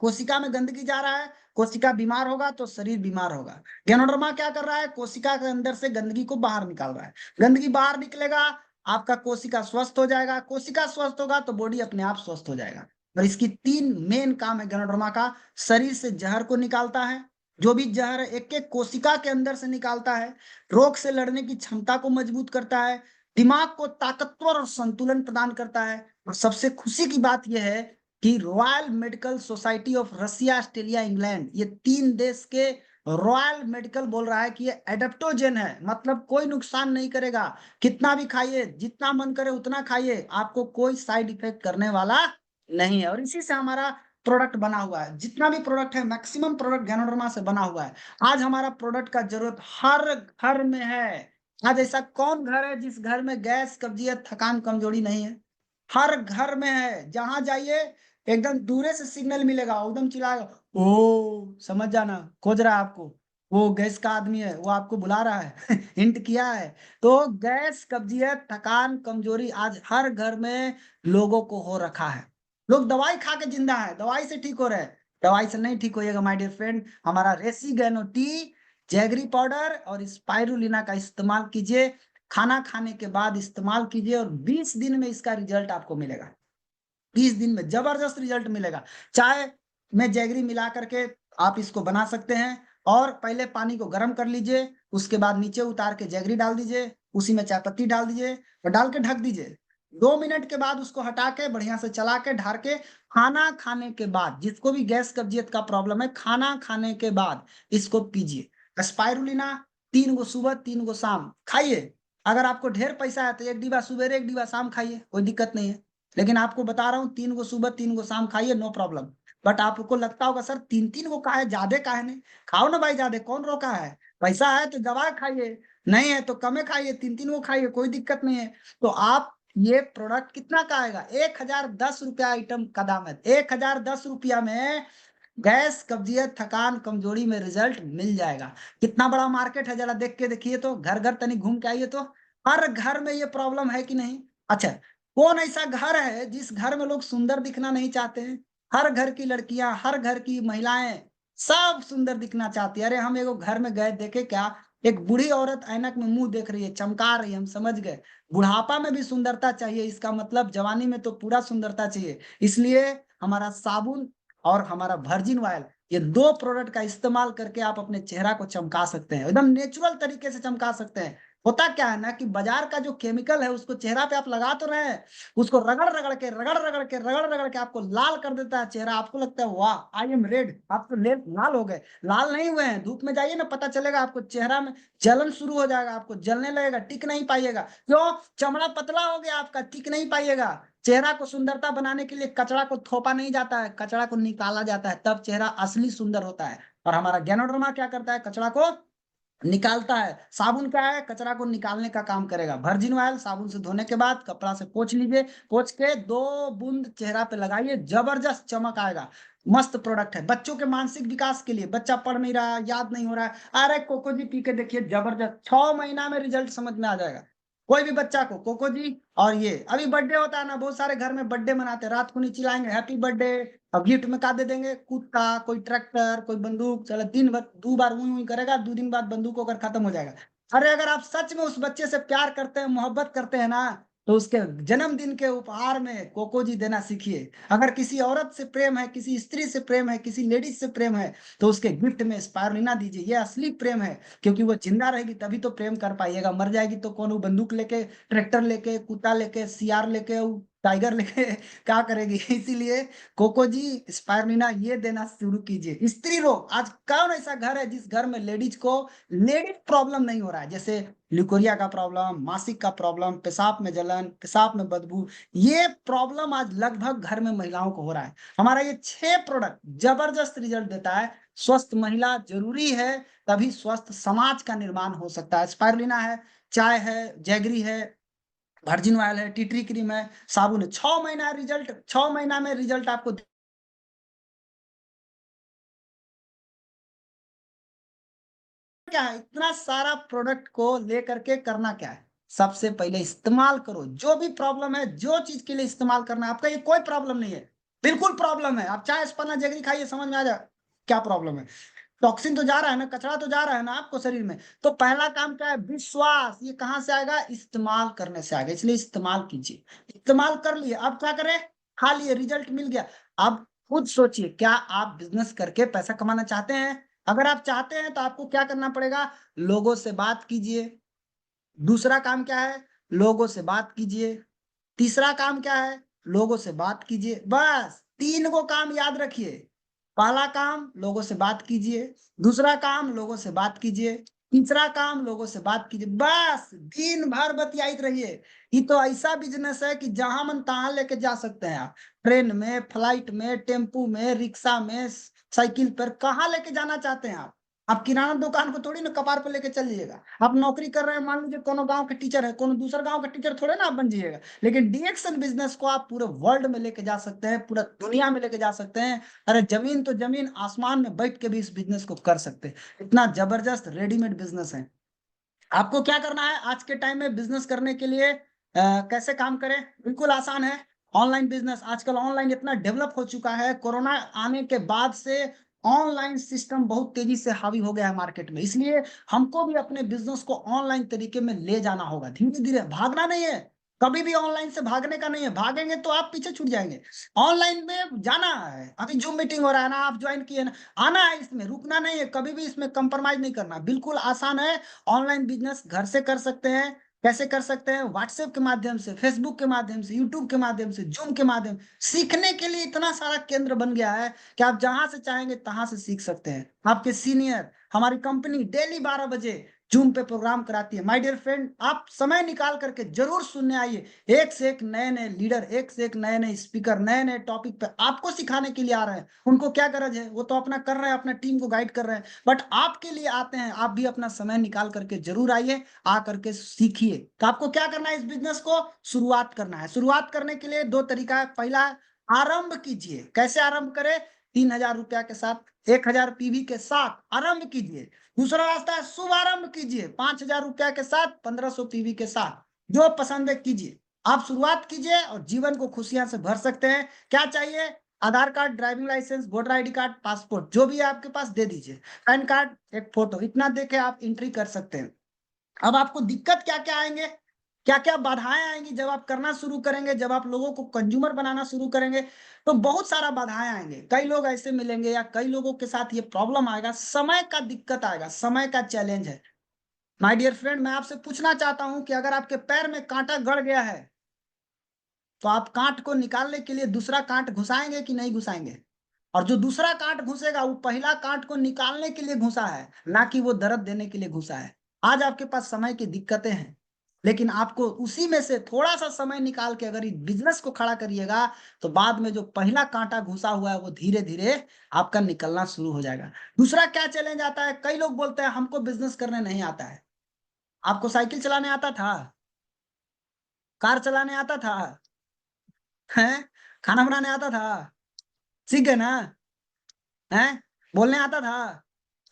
कोशिका में गंदगी जा रहा है, कोशिका बीमार होगा तो शरीर बीमार होगा। गैनोडर्मा क्या कर रहा है, कोशिका के अंदर से गंदगी को बाहर निकाल रहा है। गंदगी बाहर निकलेगा, आपका कोशिका स्वस्थ हो जाएगा, कोशिका स्वस्थ होगा तो बॉडी अपने आप स्वस्थ हो जाएगा। और इसकी 3 मेन काम है गैनोडर्मा का। शरीर से जहर को निकालता है, जो भी जहर एक एक कोशिका के अंदर से निकालता है। रोग से लड़ने की क्षमता को मजबूत करता है, दिमाग को ताकतवर और संतुलन प्रदान करता है। और सबसे खुशी की बात यह है कि royal medical society of Russia, Australia, England, ये 3 देश के रॉयल मेडिकल बोल रहा है कि ये एडेप्टोजेन है, मतलब कोई नुकसान नहीं करेगा। कितना भी खाइए, जितना मन करे उतना खाइए, आपको कोई साइड इफेक्ट करने वाला नहीं है। और इसी से हमारा प्रोडक्ट बना हुआ है। जितना भी प्रोडक्ट है मैक्सिमम प्रोडक्ट गैनोडर्मा से बना हुआ है। आज हमारा प्रोडक्ट का जरूरत हर घर में है। आज ऐसा कौन घर है जिस घर में गैस, कब्जियत, थकान, कमजोरी नहीं है। हर घर में है, जहां जाइए एकदम दूरे से सिग्नल मिलेगा, एकदम चिल्लाएगा, ओ समझ जाना खोज रहा है आपको, वो गैस का आदमी है, वो आपको बुला रहा है। हिंट किया है। तो गैस, कब्जियत, थकान, कमजोरी आज हर घर में लोगों को हो रखा है। लोग दवाई खा के जिंदा है, दवाई से ठीक हो रहे हैं। दवाई से नहीं ठीक होइएगा माय डियर फ्रेंड। हमारा रेसिगेनो टी, जैगरी पाउडर और स्पाइरुलिना का इस्तेमाल कीजिए। खाना खाने के बाद इस्तेमाल कीजिए और 20 दिन में इसका रिजल्ट आपको मिलेगा। 20 दिन में जबरदस्त रिजल्ट मिलेगा। चाय में जैगरी मिला करके आप इसको बना सकते हैं। और पहले पानी को गर्म कर लीजिए, उसके बाद नीचे उतार के जैगरी डाल दीजिए, उसी में चाय पत्ती डाल दीजिए और डाल के ढक दीजिए। 2 मिनट के बाद उसको हटा के बढ़िया से चला के ढार के खाना खाने के बाद, जिसको भी गैस कब्जियत का प्रॉब्लम है, खाना खाने के बाद इसको पीजिए। स्पाइरुलिना 3 गो सुबह 3 गो शाम खाइए। अगर आपको ढेर पैसा है तो 1 डिब्बा सुबह 1 डिब्बा शाम खाइए, कोई दिक्कत नहीं है। लेकिन आपको बता रहा हूँ 3 गो सुबह 3 गो शाम खाइए, नो प्रॉब्लम। बट आपको लगता होगा सर 3 3 गो का है, ज्यादा का है, नहीं खाओ ना भाई, ज्यादा कौन रोका है। पैसा है तो दवा खाइए, नहीं है तो कमे खाइए, 3 3 गो खाइए, कोई दिक्कत नहीं है। तो आप ये प्रोडक्ट कितना का आएगा, 1010 रुपया आइटम का दाम है। 1010 रुपया में गैस, कब्जियत, थकान, कमजोरी में रिजल्ट मिल जाएगा। कितना बड़ा मार्केट है, जरा देख के देखिए तो, घर घर तनी घूम के आइए तो। हर घर में ये प्रॉब्लम है कि नहीं। अच्छा, कौन ऐसा घर है जिस घर में लोग सुंदर दिखना नहीं चाहते हैं। हर घर की लड़कियां, हर घर की महिलाएं सब सुंदर दिखना चाहती है। अरे हम एगो घर में गए, देखे क्या, एक बूढ़ी औरत ऐनक में मुंह देख रही है, चमका रही है। हम समझ गए बुढ़ापा में भी सुंदरता चाहिए, इसका मतलब जवानी में तो पूरा सुंदरता चाहिए। इसलिए हमारा साबुन और हमारा वर्जिन ऑयल, ये 2 प्रोडक्ट का इस्तेमाल करके आप अपने चेहरा को चमका सकते हैं, एकदम नेचुरल तरीके से चमका सकते हैं। होता क्या है ना कि बाजार का जो केमिकल है उसको चेहरा पे आप लगा तो रहे हैं, उसको रगड़ रगड़ के आपको लाल कर देता है चेहरा। आपको लगता है वाह आई एम रेड, आप तो लाल हो गए। लाल नहीं हुए हैं, धूप में जाइए ना, पता चलेगा आपको, चेहरा में जलन शुरू हो जाएगा, आपको जलने लगेगा, टिक नहीं पाइएगा। क्यों? चमड़ा पतला हो गया आपका, टिक नहीं पाइएगा। चेहरा को सुंदरता बनाने के लिए कचरा को थोपा नहीं जाता है, कचरा को निकाला जाता है, तब चेहरा असली सुंदर होता है। और हमारा गैनोडर्मा क्या करता है? कचरा को निकालता है। साबुन क्या है? कचरा को निकालने का काम करेगा। वर्जिन ऑयल साबुन से धोने के बाद कपड़ा से पोंछ लीजिए, पोंछ के 2 बूंद चेहरा पे लगाइए, जबरदस्त चमक आएगा। मस्त प्रोडक्ट है बच्चों के मानसिक विकास के लिए। बच्चा पढ़ नहीं रहा, याद नहीं हो रहा है, अरे कोको जी पी के देखिए, जबरदस्त 6 महीना में रिजल्ट समझ में आ जाएगा। कोई भी बच्चा को कोको जी। और ये अभी बर्थडे होता है ना, बहुत सारे घर में बर्थडे मनाते हैं, रात को नहीं चिल्लाएंगे हैप्पी बर्थडे, अब गिफ्ट में क्या दे देंगे? कुत्ता, कोई ट्रैक्टर, कोई बंदूक। चलो दिन भर 2 बार ऊई ऊई करेगा, 2 दिन बाद बंदूक होकर खत्म हो जाएगा। अरे अगर आप सच में उस बच्चे से प्यार करते हैं, मोहब्बत करते हैं ना, तो उसके जन्मदिन के उपहार में कोको जी देना सीखिए। अगर किसी औरत से प्रेम है, किसी स्त्री से प्रेम है, किसी लेडीज से प्रेम है, तो उसके गिफ्ट में स्पायरुलिना दीजिए। ये असली प्रेम है, क्योंकि वो जिंदा रहेगी तभी तो प्रेम कर पाइएगा। मर जाएगी तो कौन वो बंदूक लेके, ट्रैक्टर लेके, कुत्ता लेके, सियार लेके, टाइगर लेके क्या करेगी? इसीलिए कोको जी स्पायरुलिना ये देना शुरू कीजिए। स्त्री रोग, आज कौन ऐसा घर है जिस घर में लेडीज प्रॉब्लम नहीं हो रहा है? जैसे ल्यूकोरिया का प्रॉब्लम, मासिक का प्रॉब्लम, पेशाब में जलन, पेशाब में बदबू, ये प्रॉब्लम आज लगभग घर में महिलाओं को हो रहा है। हमारा ये 6 प्रोडक्ट जबरदस्त रिजल्ट देता है। स्वस्थ महिला जरूरी है, तभी स्वस्थ समाज का निर्माण हो सकता है। स्पायरुलिना है, चाय है, जैगरी है, वर्जिन ऑयल है, टी क्रीम है, साबुन है। 6 महीना रिजल्ट, 6 महीना में रिजल्ट आपको क्या है? इतना सारा प्रोडक्ट को लेकर के करना क्या है? सबसे पहले इस्तेमाल करो। जो भी प्रॉब्लम है, जो चीज के लिए इस्तेमाल करना है, आपका ये कोई प्रॉब्लम नहीं है, बिल्कुल प्रॉब्लम है। आप चाहे स्पन्ना जगरी खाइए, समझ में आ जाए क्या प्रॉब्लम है। टॉक्सिन तो जा रहा है ना, कचरा तो जा रहा है ना आपको शरीर में। तो पहला काम क्या है? विश्वास। ये कहां से आएगा? इस्तेमाल करने से आएगा। इसलिए इस्तेमाल कीजिए। इस्तेमाल कर लिए, अब क्या करें? खा लिए, रिजल्ट मिल गया। अब खुद सोचिए, क्या आप बिजनेस करके पैसा कमाना चाहते हैं? अगर आप चाहते हैं तो आपको क्या करना पड़ेगा? लोगों से बात कीजिए। दूसरा काम क्या है? लोगों से बात कीजिए। तीसरा काम क्या है? लोगों से बात कीजिए। बस 3 को काम याद रखिए। पहला काम लोगों से बात कीजिए, दूसरा काम लोगों से बात कीजिए, तीसरा काम लोगों से बात कीजिए। बस दिन भर बतियाइत रहिए। ये तो ऐसा बिजनेस है कि जहां मन तहां लेके जा सकते हैं आप। ट्रेन में, फ्लाइट में, टेम्पू में, रिक्शा में, साइकिल पर, कहाँ लेके जाना चाहते हैं आप? आप किराना दुकान को थोड़ी ना कपार पर लेके चलिएगा। आप नौकरी कर रहे हैं, मान लीजिए कोनो गांव के टीचर है, कोनो दूसरा गांव का टीचर थोड़े ना आप बन जाइएगा। लेकिन डीएक्शन बिजनेस को आप पूरे वर्ल्ड में लेके जा सकते हैं, पूरा दुनिया में लेके जा सकते हैं। अरे जमीन तो जमीन, आसमान में बैठ के भी इस बिजनेस को कर सकते हैं। इतना जबरदस्त रेडीमेड बिजनेस है। आपको क्या करना है आज के टाइम में बिजनेस करने के लिए? कैसे काम करें? बिल्कुल आसान है। ऑनलाइन बिजनेस, आजकल ऑनलाइन इतना डेवलप हो चुका है, कोरोना आने के बाद से ऑनलाइन सिस्टम बहुत तेजी से हावी हो गया है मार्केट में। इसलिए हमको भी अपने बिजनेस को ऑनलाइन तरीके में ले जाना होगा, धीरे धीरे। भागना नहीं है, कभी भी ऑनलाइन से भागने का नहीं है। भागेंगे तो आप पीछे छूट जाएंगे। ऑनलाइन में जाना है। अभी जूम मीटिंग हो रहा है ना, आप ज्वाइन किए ना, आना है इसमें, रुकना नहीं है, कभी भी इसमें कंप्रोमाइज नहीं करना। बिल्कुल आसान है। ऑनलाइन बिजनेस घर से कर सकते हैं। कैसे कर सकते हैं? व्हाट्सएप के माध्यम से, फेसबुक के माध्यम से, यूट्यूब के माध्यम से, जूम के माध्यम। सीखने के लिए इतना सारा केंद्र बन गया है कि आप जहां से चाहेंगे तहां से सीख सकते हैं। आपके सीनियर, हमारी कंपनी डेली 12 बजे जूम पे प्रोग्राम कराती है। माय डियर फ्रेंड, आप समय निकाल करके जरूर सुनने आइए। एक से एक नए नए लीडर, एक से एक नए नए स्पीकर, नए नए टॉपिक पे आपको सिखाने के लिए आ रहे हैं। उनको क्या गरज है? वो तो अपना कर रहे हैं, अपना टीम को गाइड कर रहे हैं, बट आपके लिए आते हैं। आप भी अपना समय निकाल करके जरूर आइए, आ करके सीखिए। तो आपको क्या करना है? इस बिजनेस को शुरुआत करना है। शुरुआत करने के लिए 2 तरीका है। पहला है, आरंभ कीजिए। कैसे आरंभ करें? 3,000 रुपया के साथ, 1,000 पीवी के साथ आरंभ कीजिए। दूसरा रास्ता है, शुभारंभ कीजिए। 5,000 रुपया के साथ, 1,500 पीवी के साथ, जो पसंद है कीजिए। आप शुरुआत कीजिए और जीवन को खुशियां से भर सकते हैं। क्या चाहिए? Aadhaar card, driving licence, voter ID card, passport, जो भी है आपके पास दे दीजिए। पैन कार्ड, एक फोटो, इतना देके आप एंट्री कर सकते हैं। अब आपको दिक्कत क्या क्या आएंगे, क्या क्या बाधाएं आएंगी जब आप करना शुरू करेंगे, जब आप लोगों को कंज्यूमर बनाना शुरू करेंगे? तो बहुत सारा बाधाएं आएंगे। कई लोग ऐसे मिलेंगे या कई लोगों के साथ ये प्रॉब्लम आएगा, समय का दिक्कत आएगा, समय का चैलेंज है। माय डियर फ्रेंड, मैं आपसे पूछना चाहता हूं कि अगर आपके पैर में कांटा गड़ गया है तो आप कांट को निकालने के लिए दूसरा कांट घुसाएंगे कि नहीं घुसाएंगे? और जो दूसरा कांट घुसेगा वो पहला कांट को निकालने के लिए घुसा है, ना कि वो दर्द देने के लिए घुसा है। आज आपके पास समय की दिक्कतें हैं, लेकिन आपको उसी में से थोड़ा सा समय निकाल के अगर इस बिजनेस को खड़ा करिएगा तो बाद में जो पहला कांटा घुसा हुआ है वो धीरे धीरे आपका निकलना शुरू हो जाएगा। दूसरा क्या चैलेंज आता है, कई लोग बोलते हैं हमको बिजनेस करने नहीं आता है। आपको साइकिल चलाने आता था? कार चलाने आता था? हैं? खाना बनाने आता था? सीख गए ना? हैं? बोलने आता था?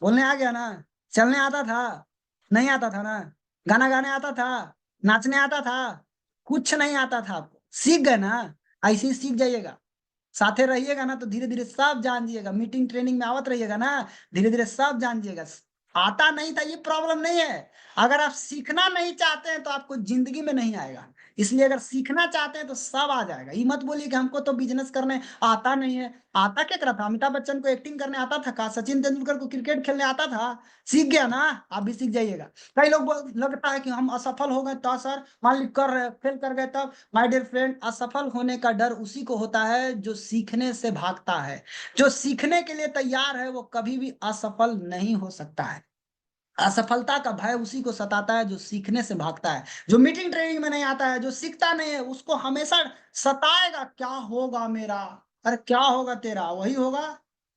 बोलने आ गया ना? चलने आता था? नहीं आता था ना? गाना गाने आता था? नाचने आता था? कुछ नहीं आता था आपको, सीख गए ना? ऐसे ही सीख जाइएगा। साथे रहिएगा ना तो धीरे धीरे सब जान जाइएगा। मीटिंग ट्रेनिंग में आवत रहिएगा ना, धीरे धीरे सब जान जाइएगा। आता नहीं था ये प्रॉब्लम नहीं है। अगर आप सीखना नहीं चाहते हैं तो आपको जिंदगी में नहीं आएगा। इसलिए अगर सीखना चाहते हैं तो सब आ जाएगा। ये मत बोलिए कि हमको तो बिजनेस करने आता नहीं है। आता क्या करा था? अमिताभ बच्चन को एक्टिंग करने आता था का? सचिन तेंदुलकर को क्रिकेट खेलने आता था? सीख गया ना? आप भी सीख जाइएगा। कई लोग लगता है कि हम असफल हो गए तो सर, मान ली कर रहे फेल कर गए तब। माय डियर फ्रेंड, असफल होने का डर उसी को होता है जो सीखने से भागता है। जो सीखने के लिए तैयार है वो कभी भी असफल नहीं हो सकता है। असफलता का भय उसी को सताता है जो सीखने से भागता है। जो मीटिंग ट्रेनिंग में नहीं आता है, जो सीखता नहीं है, उसको हमेशा सताएगा क्या होगा मेरा। अरे क्या होगा तेरा? वही होगा,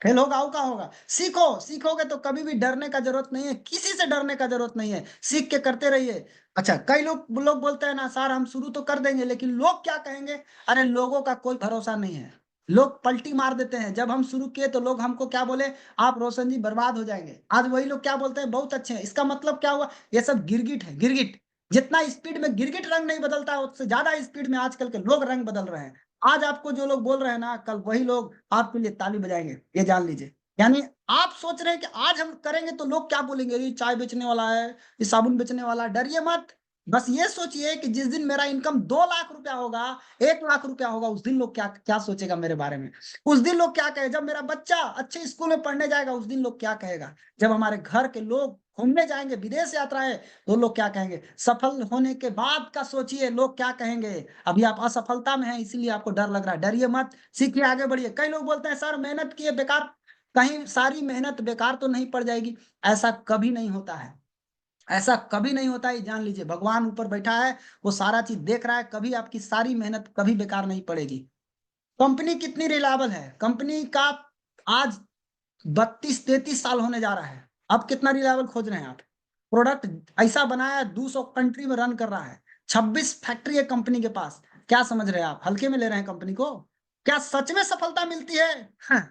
फेल होगा वो का होगा। सीखो, सीखोगे तो कभी भी डरने का जरूरत नहीं है, किसी से डरने का जरूरत नहीं है। सीख के करते रहिए। अच्छा, कई लोग लोग बोलते हैं ना सर हम शुरू तो कर देंगे लेकिन लोग क्या कहेंगे। अरे लोगों का कोई भरोसा नहीं है। लोग पलटी मार देते हैं। जब हम शुरू किए तो लोग हमको क्या बोले, आप रोशन जी बर्बाद हो जाएंगे। आज वही लोग क्या बोलते हैं, बहुत अच्छे हैं। इसका मतलब क्या हुआ? ये सब गिरगिट है, गिरगिट। जितना स्पीड में गिरगिट रंग नहीं बदलता है उससे ज्यादा स्पीड में आजकल के लोग रंग बदल रहे हैं। आज आपको जो लोग बोल रहे हैं ना, कल वही लोग आपके लिए ताली बजाएंगे, ये जान लीजिए। यानी आप सोच रहे हैं कि आज हम करेंगे तो लोग क्या बोलेंगे, ये चाय बेचने वाला है, ये साबुन बेचने वाला है। डरिए मत। बस ये सोचिए कि जिस दिन मेरा इनकम 2 लाख रुपया होगा, 1 लाख रुपया होगा, उस दिन लोग क्या क्या सोचेगा मेरे बारे में। उस दिन लोग क्या कहे, जब मेरा बच्चा अच्छे स्कूल में पढ़ने जाएगा उस दिन लोग क्या कहेगा। जब हमारे घर के लोग घूमने जाएंगे विदेश यात्राएं तो लोग क्या कहेंगे। सफल होने के बाद का सोचिए लोग क्या कहेंगे। अभी आप असफलता में हैं इसीलिए आपको डर लग रहा है। डरिए मत, सीखिए, आगे बढ़िए। कई लोग बोलते हैं सर मेहनत किए बेकार, कहीं सारी मेहनत बेकार तो नहीं पड़ जाएगी। ऐसा कभी नहीं होता है। ऐसा कभी नहीं होता है, ये जान लीजिए। भगवान ऊपर बैठा है, वो सारा चीज देख रहा है। कभी आपकी सारी मेहनत कभी बेकार नहीं पड़ेगी। कंपनी कितनी रिलायबल है? कंपनी का आज 32-33 साल होने जा रहा है। अब कितना रिलायबल खोज रहे हैं आप? प्रोडक्ट ऐसा बनाया है 200 कंट्री में रन कर रहा है। 26 फैक्ट्री है कंपनी के पास। क्या समझ रहे हैं आप? हल्के में ले रहे हैं कंपनी को? क्या सच में सफलता मिलती है? हाँ,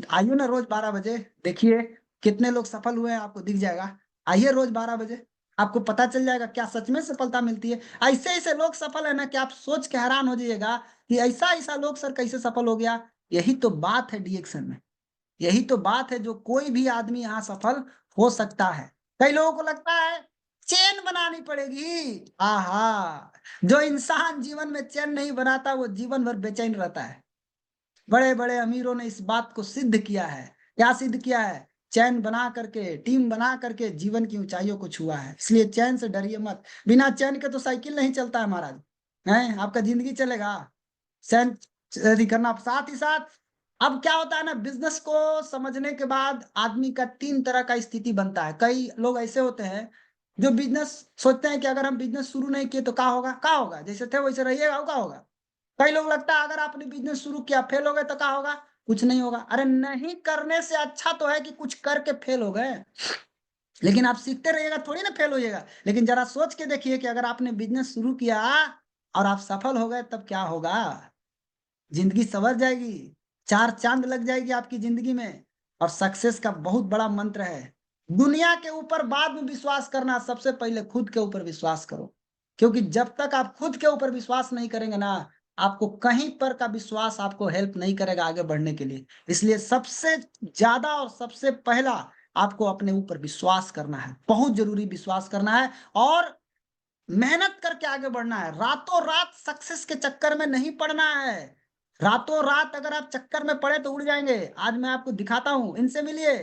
आइए ना रोज 12 बजे, देखिए कितने लोग सफल हुए हैं, आपको दिख जाएगा। आइए रोज 12 बजे, आपको पता चल जाएगा क्या सच में सफलता मिलती है। ऐसे ऐसे लोग सफल है ना कि आप सोच के हैरान हो जाइएगा कि ऐसा ऐसा लोग सर कैसे सफल हो गया। यही तो बात है डीएक्शन में। यही तो बात है जो कोई भी आदमी यहाँ सफल हो सकता है। कई लोगों को लगता है चेन बनानी पड़ेगी। आहा, जो इंसान जीवन में चैन नहीं बनाता वो जीवन भर बेचैन रहता है। बड़े बड़े अमीरों ने इस बात को सिद्ध किया है। क्या सिद्ध किया है? चैन बना करके, टीम बना करके जीवन की ऊंचाइयों को छुआ है। इसलिए चैन से डरिए मत। बिना चैन के तो साइकिल नहीं चलता है महाराज। है आपका जिंदगी चलेगा? चैन यदि करना। साथ ही साथ अब क्या होता है ना, बिजनेस को समझने के बाद आदमी का 3 तरह का स्थिति बनता है। कई लोग ऐसे होते हैं जो बिजनेस सोचते हैं कि अगर हम बिजनेस शुरू नहीं किए तो क्या होगा, क्या होगा, जैसे थे वैसे रहिएगा, क्या होगा। कई लोग लगता है अगर आपने बिजनेस शुरू किया फेल हो गए तो क्या होगा, कुछ नहीं होगा। अरे नहीं करने से अच्छा तो है कि कुछ करके फेल हो गए। लेकिन आप सीखते रहिएगा थोड़ी ना फेल होइएगा। लेकिन जरा सोच के देखिए कि अगर आपने बिजनेस शुरू किया और आप सफल हो गए तब क्या होगा। जिंदगी संवर जाएगी, 4 चांद लग जाएगी आपकी जिंदगी में। और सक्सेस का बहुत बड़ा मंत्र है, दुनिया के ऊपर बाद में विश्वास करना, सबसे पहले खुद के ऊपर विश्वास करो। क्योंकि जब तक आप खुद के ऊपर विश्वास नहीं करेंगे ना, आपको कहीं पर का विश्वास आपको हेल्प नहीं करेगा आगे बढ़ने के लिए। इसलिए सबसे ज्यादा और सबसे पहला आपको अपने ऊपर विश्वास करना है, बहुत जरूरी विश्वास करना है। और मेहनत करके आगे बढ़ना है। रातों रात सक्सेस के चक्कर में नहीं पड़ना है। रातों रात अगर आप चक्कर में पड़े तो उड़ जाएंगे। आज मैं आपको दिखाता हूं, इनसे मिलिए।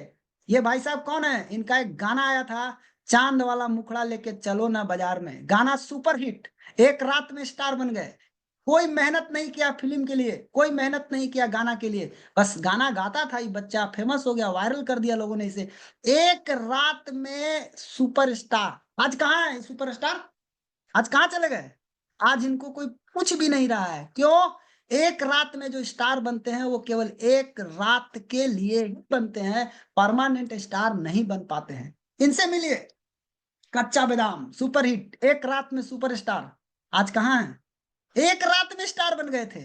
ये भाई साहब कौन है? इनका एक गाना आया था, चांद वाला मुखड़ा लेके चलो ना बाजार में, गाना सुपर हिट, एक रात में स्टार बन गए। कोई मेहनत नहीं किया फिल्म के लिए, कोई मेहनत नहीं किया गाना के लिए, बस गाना गाता था, ये बच्चा फेमस हो गया, वायरल कर दिया लोगों ने इसे, एक रात में सुपरस्टार। आज कहाँ है सुपरस्टार? आज कहाँ चले गए? आज इनको कोई पूछ भी नहीं रहा है। क्यों? एक रात में जो स्टार बनते हैं वो केवल एक रात के लिए ही बनते हैं, परमानेंट स्टार नहीं बन पाते हैं। इनसे मिलिए, कच्चा बादाम सुपर हिट, एक रात में सुपरस्टार। आज कहाँ है? एक रात में स्टार बन गए थे।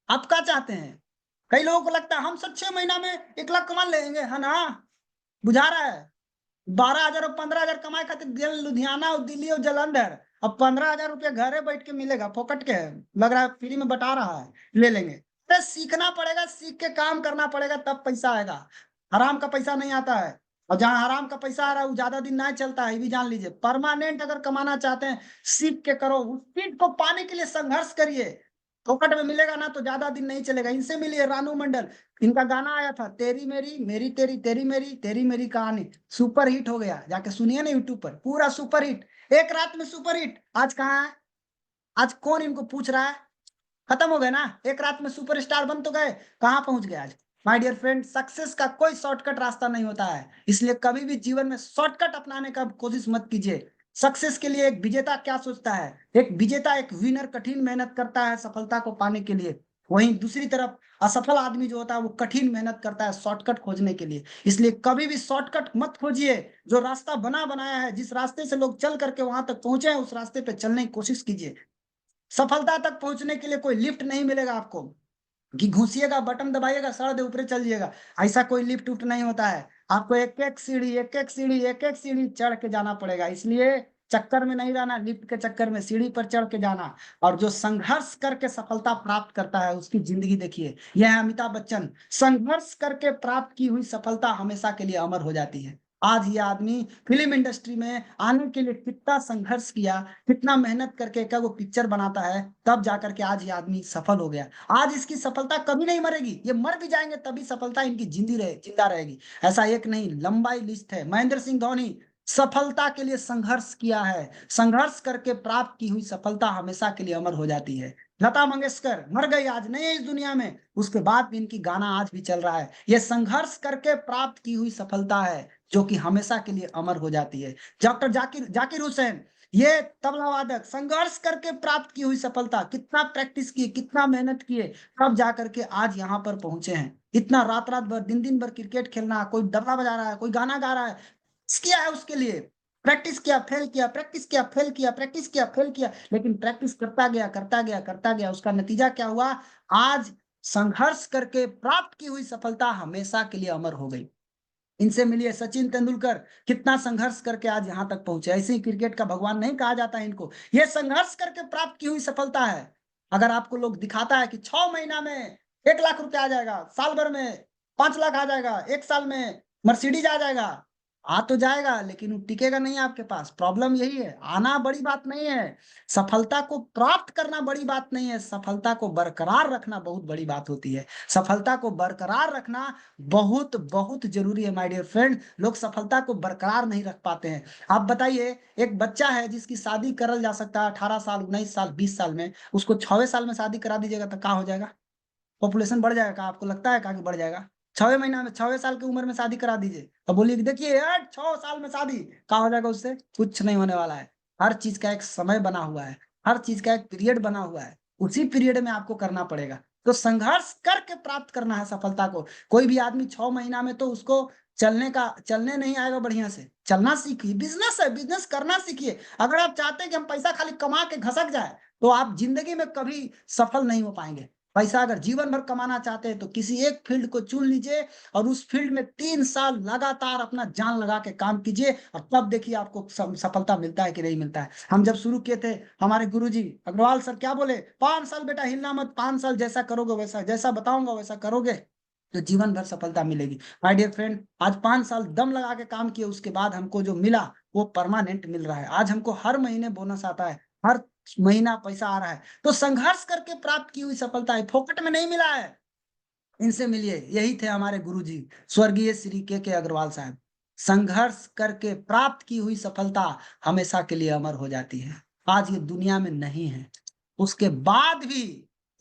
आप क्या चाहते हैं? कई लोगों को लगता है हम सब 6 महीना में 1 लाख कमा लेंगे, है ना? बुझा रहा है? 12,000 और 15,000 कमाए खातिर गेल लुधियाना और दिल्ली और जलंधर, अब 15,000 रुपया घरे बैठ के मिलेगा, फोकट के है, लग रहा है फ्री में बता रहा है, ले लेंगे। अरे सीखना पड़ेगा, सीख के काम करना पड़ेगा, तब पैसा आएगा। हराम का पैसा नहीं आता है, और जहां हराम का पैसा आ रहा है वो ज्यादा दिन नहीं चलता है, ये भी जान लीजिए। परमानेंट अगर कमाना चाहते हैं, सीख के करो, उस चीज को पाने के लिए संघर्ष करिए। फोकट में मिलेगा ना तो ज्यादा दिन नहीं चलेगा। इनसे मिलिए, रानू मंडल, इनका गाना आया था तेरी मेरी मेरी तेरी, तेरी मेरी तेरी मेरी कहानी, सुपर हिट हो गया, जाके सुनिए ना यूट्यूब पर, पूरा सुपर हिट, एक रात में सुपर हिट। आज कहाँ है? आज कौन इनको पूछ रहा है? खत्म हो गए ना, एक रात में सुपरस्टार बन तो गए, कहाँ पहुंच गए आज? माय डियर फ्रेंड, सक्सेस का कोई शॉर्टकट रास्ता नहीं होता है, इसलिए कभी भी जीवन में शॉर्टकट अपनाने का कोशिश मत कीजिए। सक्सेस के लिए एक विजेता क्या सोचता है? एक विजेता, एक विनर कठिन मेहनत करता है सफलता को पाने के लिए, वहीं दूसरी तरफ असफल आदमी जो होता है वो कठिन मेहनत करता है शॉर्टकट खोजने के लिए। इसलिए कभी भी शॉर्टकट मत खोजिए, जो रास्ता बना बनाया है, जिस रास्ते से लोग चल करके वहां तक पहुंचे हैं, उस रास्ते पे चलने की कोशिश कीजिए। सफलता तक पहुंचने के लिए कोई लिफ्ट नहीं मिलेगा आपको कि घुसिएगा, बटन दबाइएगा, सड़क ऊपर चल जाइएगा, ऐसा कोई लिफ्ट उफ्ट नहीं होता है। आपको एक एक सीढ़ी, एक एक सीढ़ी, एक एक सीढ़ी चढ़ के जाना पड़ेगा। इसलिए चक्कर में नहीं रहना, लिफ्ट के चक्कर में, सीढ़ी पर चढ़ के जाना। और जो संघर्ष करके सफलता प्राप्त करता है उसकी जिंदगी देखिए, यह है अमिताभ बच्चन। संघर्ष करके प्राप्त की हुई सफलता हमेशा के लिए अमर हो जाती है। आज ये आदमी फिल्म इंडस्ट्री में आने के लिए कितना संघर्ष किया, कितना मेहनत करके क्या वो पिक्चर बनाता है, तब जाकर के आज ये आदमी सफल हो गया। आज इसकी सफलता कभी नहीं मरेगी, ये मर भी जाएंगे तभी सफलता इनकी जिंदा रहेगी। ऐसा एक नहीं, लंबाई लिस्ट है। महेंद्र सिंह धोनी सफलता के लिए संघर्ष किया है, संघर्ष करके प्राप्त की हुई सफलता हमेशा के लिए अमर हो जाती है। लता मंगेशकर मर गई, आज नहीं है इस दुनिया में, उसके बाद भी इनकी गाना आज भी चल रहा है। ये संघर्ष करके प्राप्त की हुई सफलता है जो कि हमेशा के लिए अमर हो जाती है। डॉक्टर जाकिर जाकिर हुसैन, ये तबला वादक, संघर्ष करके प्राप्त की हुई सफलता, कितना प्रैक्टिस किए, कितना मेहनत किए, तब जाकर के आज यहाँ पर पहुंचे हैं। इतना रात रात भर, दिन दिन भर क्रिकेट खेलना, कोई तबला बजा रहा है, कोई गाना गा रहा है, किया है उसके लिए, प्रैक्टिस किया, फेल किया, प्रैक्टिस किया, फेल किया, प्रैक्टिस किया, फेल किया, लेकिन प्रैक्टिस करता गया, करता गया, करता गया, उसका नतीजा क्या हुआ? आज संघर्ष करके प्राप्त की हुई सफलता हमेशा के लिए अमर हो गई। इनसे मिलिए, सचिन तेंदुलकर, कितना संघर्ष करके आज यहां तक पहुंचे। ऐसे ही क्रिकेट का भगवान नहीं कहा जाता है इनको, ये संघर्ष करके प्राप्त की हुई सफलता है। अगर आपको लोग दिखाता है कि 6 महीना में 1 लाख रुपया आ जाएगा, साल भर में 5 लाख आ जाएगा, एक साल में मर्सिडीज आ जाएगा, आ तो जाएगा लेकिन वो टिकेगा नहीं आपके पास। प्रॉब्लम यही है, आना बड़ी बात नहीं है, सफलता को प्राप्त करना बड़ी बात नहीं है, सफलता को बरकरार रखना बहुत बड़ी बात होती है। सफलता को बरकरार रखना बहुत बहुत जरूरी है माय डियर फ्रेंड। लोग सफलता को बरकरार नहीं रख पाते हैं। आप बताइए, एक बच्चा है जिसकी शादी करल जा सकता है 18 साल, 19 साल, 20 साल में, उसको 6वें साल में शादी करा दीजिएगा तो क्या हो जाएगा? पॉपुलेशन बढ़ जाएगा? आपको लगता है कि बढ़ जाएगा? 6वें महीना में, 6वें साल की उम्र में शादी करा दीजिए और बोलिए कि देखिए यार 6 साल में शादी, क्या हो जाएगा उससे? कुछ नहीं होने वाला है। हर चीज का एक समय बना हुआ है, हर चीज का एक पीरियड बना हुआ है, उसी पीरियड में आपको करना पड़ेगा। तो संघर्ष करके प्राप्त करना है सफलता को। कोई भी आदमी 6 महीना में तो उसको चलने नहीं आएगा, बढ़िया से चलना सीखिए। बिजनेस है, बिजनेस करना सीखिए। अगर आप चाहते हैं कि हम पैसा खाली कमा के घसक जाए, तो आप जिंदगी में कभी सफल नहीं हो पाएंगे। पैसा अगर जीवन भर कमाना चाहते हैं तो किसी एक फील्ड को चुन लीजिए और उस फील्ड में 3 साल लगातार अपना जान लगा के काम कीजिए, और तब देखिए आपको सफलता मिलता है कि नहीं मिलता है। हम जब शुरू किए थे, हमारे गुरुजी अग्रवाल सर क्या बोले? 5 साल बेटा हिलना मत, 5 साल जैसा करोगे वैसा, जैसा बताऊंगा वैसा करोगे तो जीवन भर सफलता मिलेगी। माय डियर फ्रेंड, आज 5 साल दम लगा के काम किए, उसके बाद हमको जो मिला वो परमानेंट मिल रहा है। आज हमको हर महीने बोनस आता है, हर महीना पैसा आ रहा है। तो संघर्ष करके प्राप्त की हुई सफलता है, फोकट में नहीं मिला है। इनसे मिलिए, यही थे हमारे गुरुजी, स्वर्गीय श्री के अग्रवाल साहब। संघर्ष करके प्राप्त की हुई सफलता हमेशा के लिए अमर हो जाती है। आज ये दुनिया में नहीं है, उसके बाद भी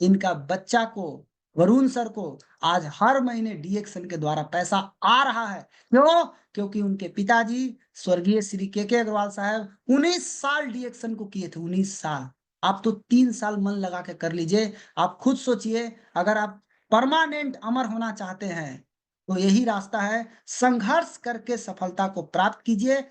इनका बच्चा को, वरुण सर को आज हर महीने डीएक्शन के द्वारा पैसा आ रहा है। क्यों? क्योंकि उनके पिताजी स्वर्गीय श्री के अग्रवाल साहब 19 साल डीएक्शन को किए थे। 19 साल। आप तो 3 साल मन लगा के कर लीजिए। आप खुद सोचिए, अगर आप परमानेंट अमर होना चाहते हैं तो यही रास्ता है, संघर्ष करके सफलता को प्राप्त कीजिए।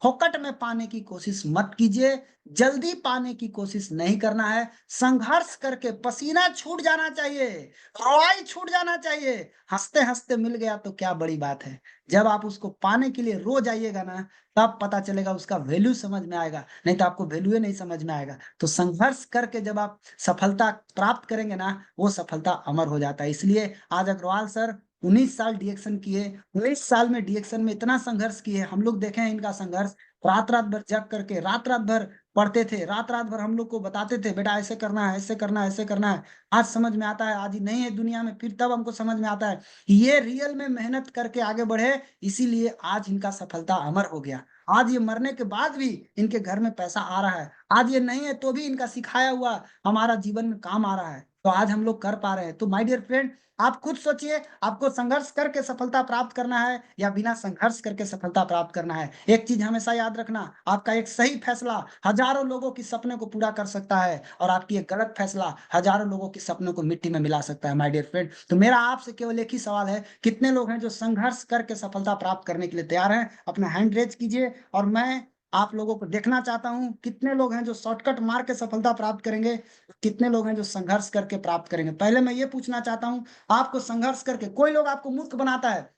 फोकट में पाने की कोशिश मत कीजिए, जल्दी पाने की कोशिश नहीं करना है। संघर्ष करके पसीना छूट जाना चाहिए, रोआई छूट जाना चाहिए। हंसते हंसते मिल गया तो क्या बड़ी बात है। जब आप उसको पाने के लिए रो जाइएगा ना, तब पता चलेगा, उसका वैल्यू समझ में आएगा, नहीं तो आपको वैल्यू ही नहीं समझ में आएगा। तो संघर्ष करके जब आप सफलता प्राप्त करेंगे ना, वो सफलता अमर हो जाता है। इसलिए आज अग्रवाल सर 19 साल डीएक्शन किए, 19 साल में डीएक्शन में इतना संघर्ष किए। हम लोग देखे हैं इनका संघर्ष, रात रात भर जग करके, रात रात भर पढ़ते थे, रात रात भर हम लोग को बताते थे, बेटा ऐसे करना है, ऐसे करना है, ऐसे करना है। आज समझ में आता है, आज ही नहीं है दुनिया में, फिर तब हमको समझ में आता है कि ये रियल में मेहनत करके आगे बढ़े, इसीलिए आज इनका सफलता अमर हो गया। आज ये मरने के बाद भी इनके घर में पैसा आ रहा है। आज ये नहीं है तो भी इनका सिखाया हुआ हमारा जीवन में काम आ रहा है, तो आज हम लोग कर पा रहे हैं। तो माय डियर फ्रेंड, आप खुद सोचिए, आपको संघर्ष करके सफलता प्राप्त करना है या बिना संघर्ष करके सफलता प्राप्त करना है। एक चीज हमेशा याद रखना, आपका एक सही फैसला हजारों लोगों के सपने को पूरा कर सकता है, और आपकी एक गलत फैसला हजारों लोगों के सपनों को मिट्टी में मिला सकता है। माय डियर फ्रेंड, तो मेरा आपसे केवल एक ही सवाल है, कितने लोग हैं जो संघर्ष करके सफलता प्राप्त करने के लिए तैयार हैं? अपना हैंड रेज कीजिए, और मैं आप लोगों को देखना चाहता हूं कितने लोग हैं जो शॉर्टकट मार के सफलता प्राप्त करेंगे, कितने लोग हैं जो संघर्ष करके प्राप्त करेंगे। पहले मैं ये पूछना चाहता हूं, आपको संघर्ष करके, कोई लोग आपको मूर्ख बनाता है,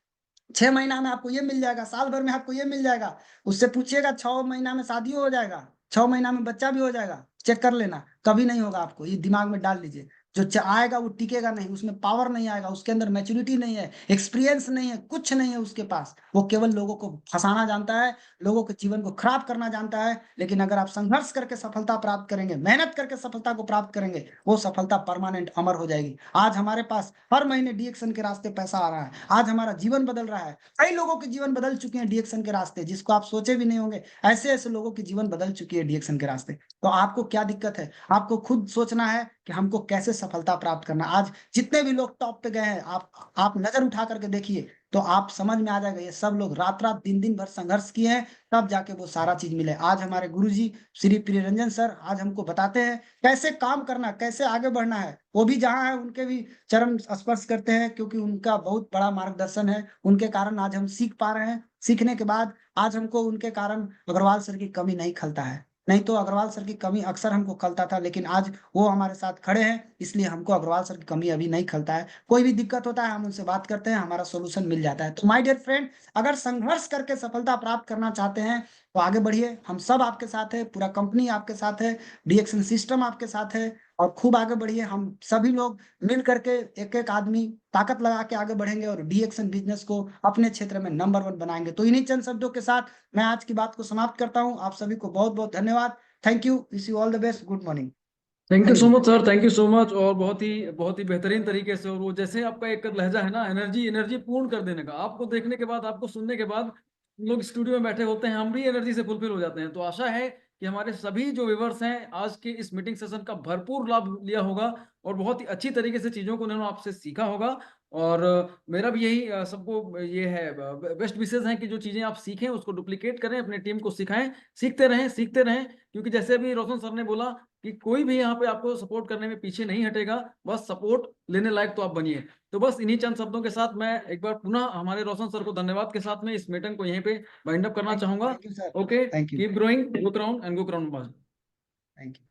6 महीना में आपको ये मिल जाएगा, साल भर में आपको ये मिल जाएगा। उससे पूछिएगा 6 महीना में शादी हो जाएगा, 6 महीना में बच्चा भी हो जाएगा, चेक कर लेना, कभी नहीं होगा। आपको ये दिमाग में डाल लीजिए, जो आएगा वो टिकेगा नहीं, उसमें पावर नहीं आएगा, उसके अंदर मैच्योरिटी नहीं है, एक्सपीरियंस नहीं है, कुछ नहीं है उसके पास। वो केवल लोगों को फंसाना जानता है, लोगों के जीवन को खराब करना जानता है। लेकिन अगर आप संघर्ष करके सफलता प्राप्त करेंगे, मेहनत करके सफलता को प्राप्त करेंगे, वो सफलता परमानेंट अमर हो जाएगी। आज हमारे पास हर महीने डीएक्शन के रास्ते पैसा आ रहा है, आज हमारा जीवन बदल रहा है। कई लोगों के जीवन बदल चुके हैं डीएक्शन के रास्ते, जिसको आप सोचे भी नहीं होंगे। ऐसे ऐसे लोगों के जीवन बदल चुकी है डीएक्शन के रास्ते। तो आपको क्या दिक्कत है? आपको खुद सोचना है कि हमको कैसे सफलता प्राप्त करना। आज जितने भी लोग टॉप पे गए हैं, आप नजर उठा करके देखिए, तो आप समझ में आ जाएगा, ये सब लोग रात रात दिन दिन भर संघर्ष किए हैं, तब जाके वो सारा चीज मिले। आज हमारे गुरुजी श्री प्रियरंजन सर आज हमको बताते हैं कैसे काम करना, कैसे आगे बढ़ना है। वो भी जहाँ है उनके भी चरण स्पर्श करते हैं, क्योंकि उनका बहुत बड़ा मार्गदर्शन है। उनके कारण आज हम सीख पा रहे हैं। सीखने के बाद आज हमको उनके कारण अग्रवाल सर की कमी नहीं खलता है। नहीं तो अग्रवाल सर की कमी अक्सर हमको खलता था, लेकिन आज वो हमारे साथ खड़े हैं, इसलिए हमको अग्रवाल सर की कमी अभी नहीं खलता है। कोई भी दिक्कत होता है हम उनसे बात करते हैं, हमारा सोल्यूशन मिल जाता है। तो माय डियर फ्रेंड, अगर संघर्ष करके सफलता प्राप्त करना चाहते हैं तो आगे बढ़िए, हम सब आपके साथ है, पूरा कंपनी आपके साथ है, डीएक्शन सिस्टम आपके साथ है। और खूब आगे बढ़िए, हम सभी लोग मिल करके एक एक आदमी ताकत लगा के आगे बढ़ेंगे और डीएक्शन बिजनेस को अपने क्षेत्र में नंबर 1 बनाएंगे। तो इन्हीं चंद शब्दों के साथ मैं आज की बात को समाप्त करता हूं। आप सभी को बहुत बहुत धन्यवाद। Thank you, wish you all the best, good morning. Thank you thank so you. Much sir, thank you so much. और बहुत ही बेहतरीन तरीके से, और वो जैसे आपका एक लहजा है ना, एनर्जी एनर्जी पूर्ण कर देने का, आपको देखने के बाद, आपको सुनने के बाद लोग स्टूडियो में बैठे होते हैं, हम भी एनर्जी से फुलफिल हो जाते हैं। तो आशा है कि हमारे सभी जो व्यूअर्स हैं आज के इस मीटिंग सेशन का भरपूर लाभ लिया होगा और बहुत ही अच्छी तरीके से चीज़ों को उन्होंने आपसे सीखा होगा। और मेरा भी यही सबको ये है, बेस्ट विशेष है कि जो चीज़ें आप सीखें उसको डुप्लीकेट करें, अपने टीम को सिखाएं, सीखते रहें, सीखते रहें। क्योंकि जैसे अभी रोशन सर ने बोला कि कोई भी यहाँ पे आपको सपोर्ट करने में पीछे नहीं हटेगा, बस सपोर्ट लेने लायक तो आप बनिए। तो बस इन्हीं चंद शब्दों के साथ मैं एक बार पुनः हमारे रोशन सर को धन्यवाद के साथ में इस मीटिंग को यहीं पे वाइंड अप करना चाहूंगा। Thank you sir. Okay, thank you. Keep growing, go crown and go crown. Thank you.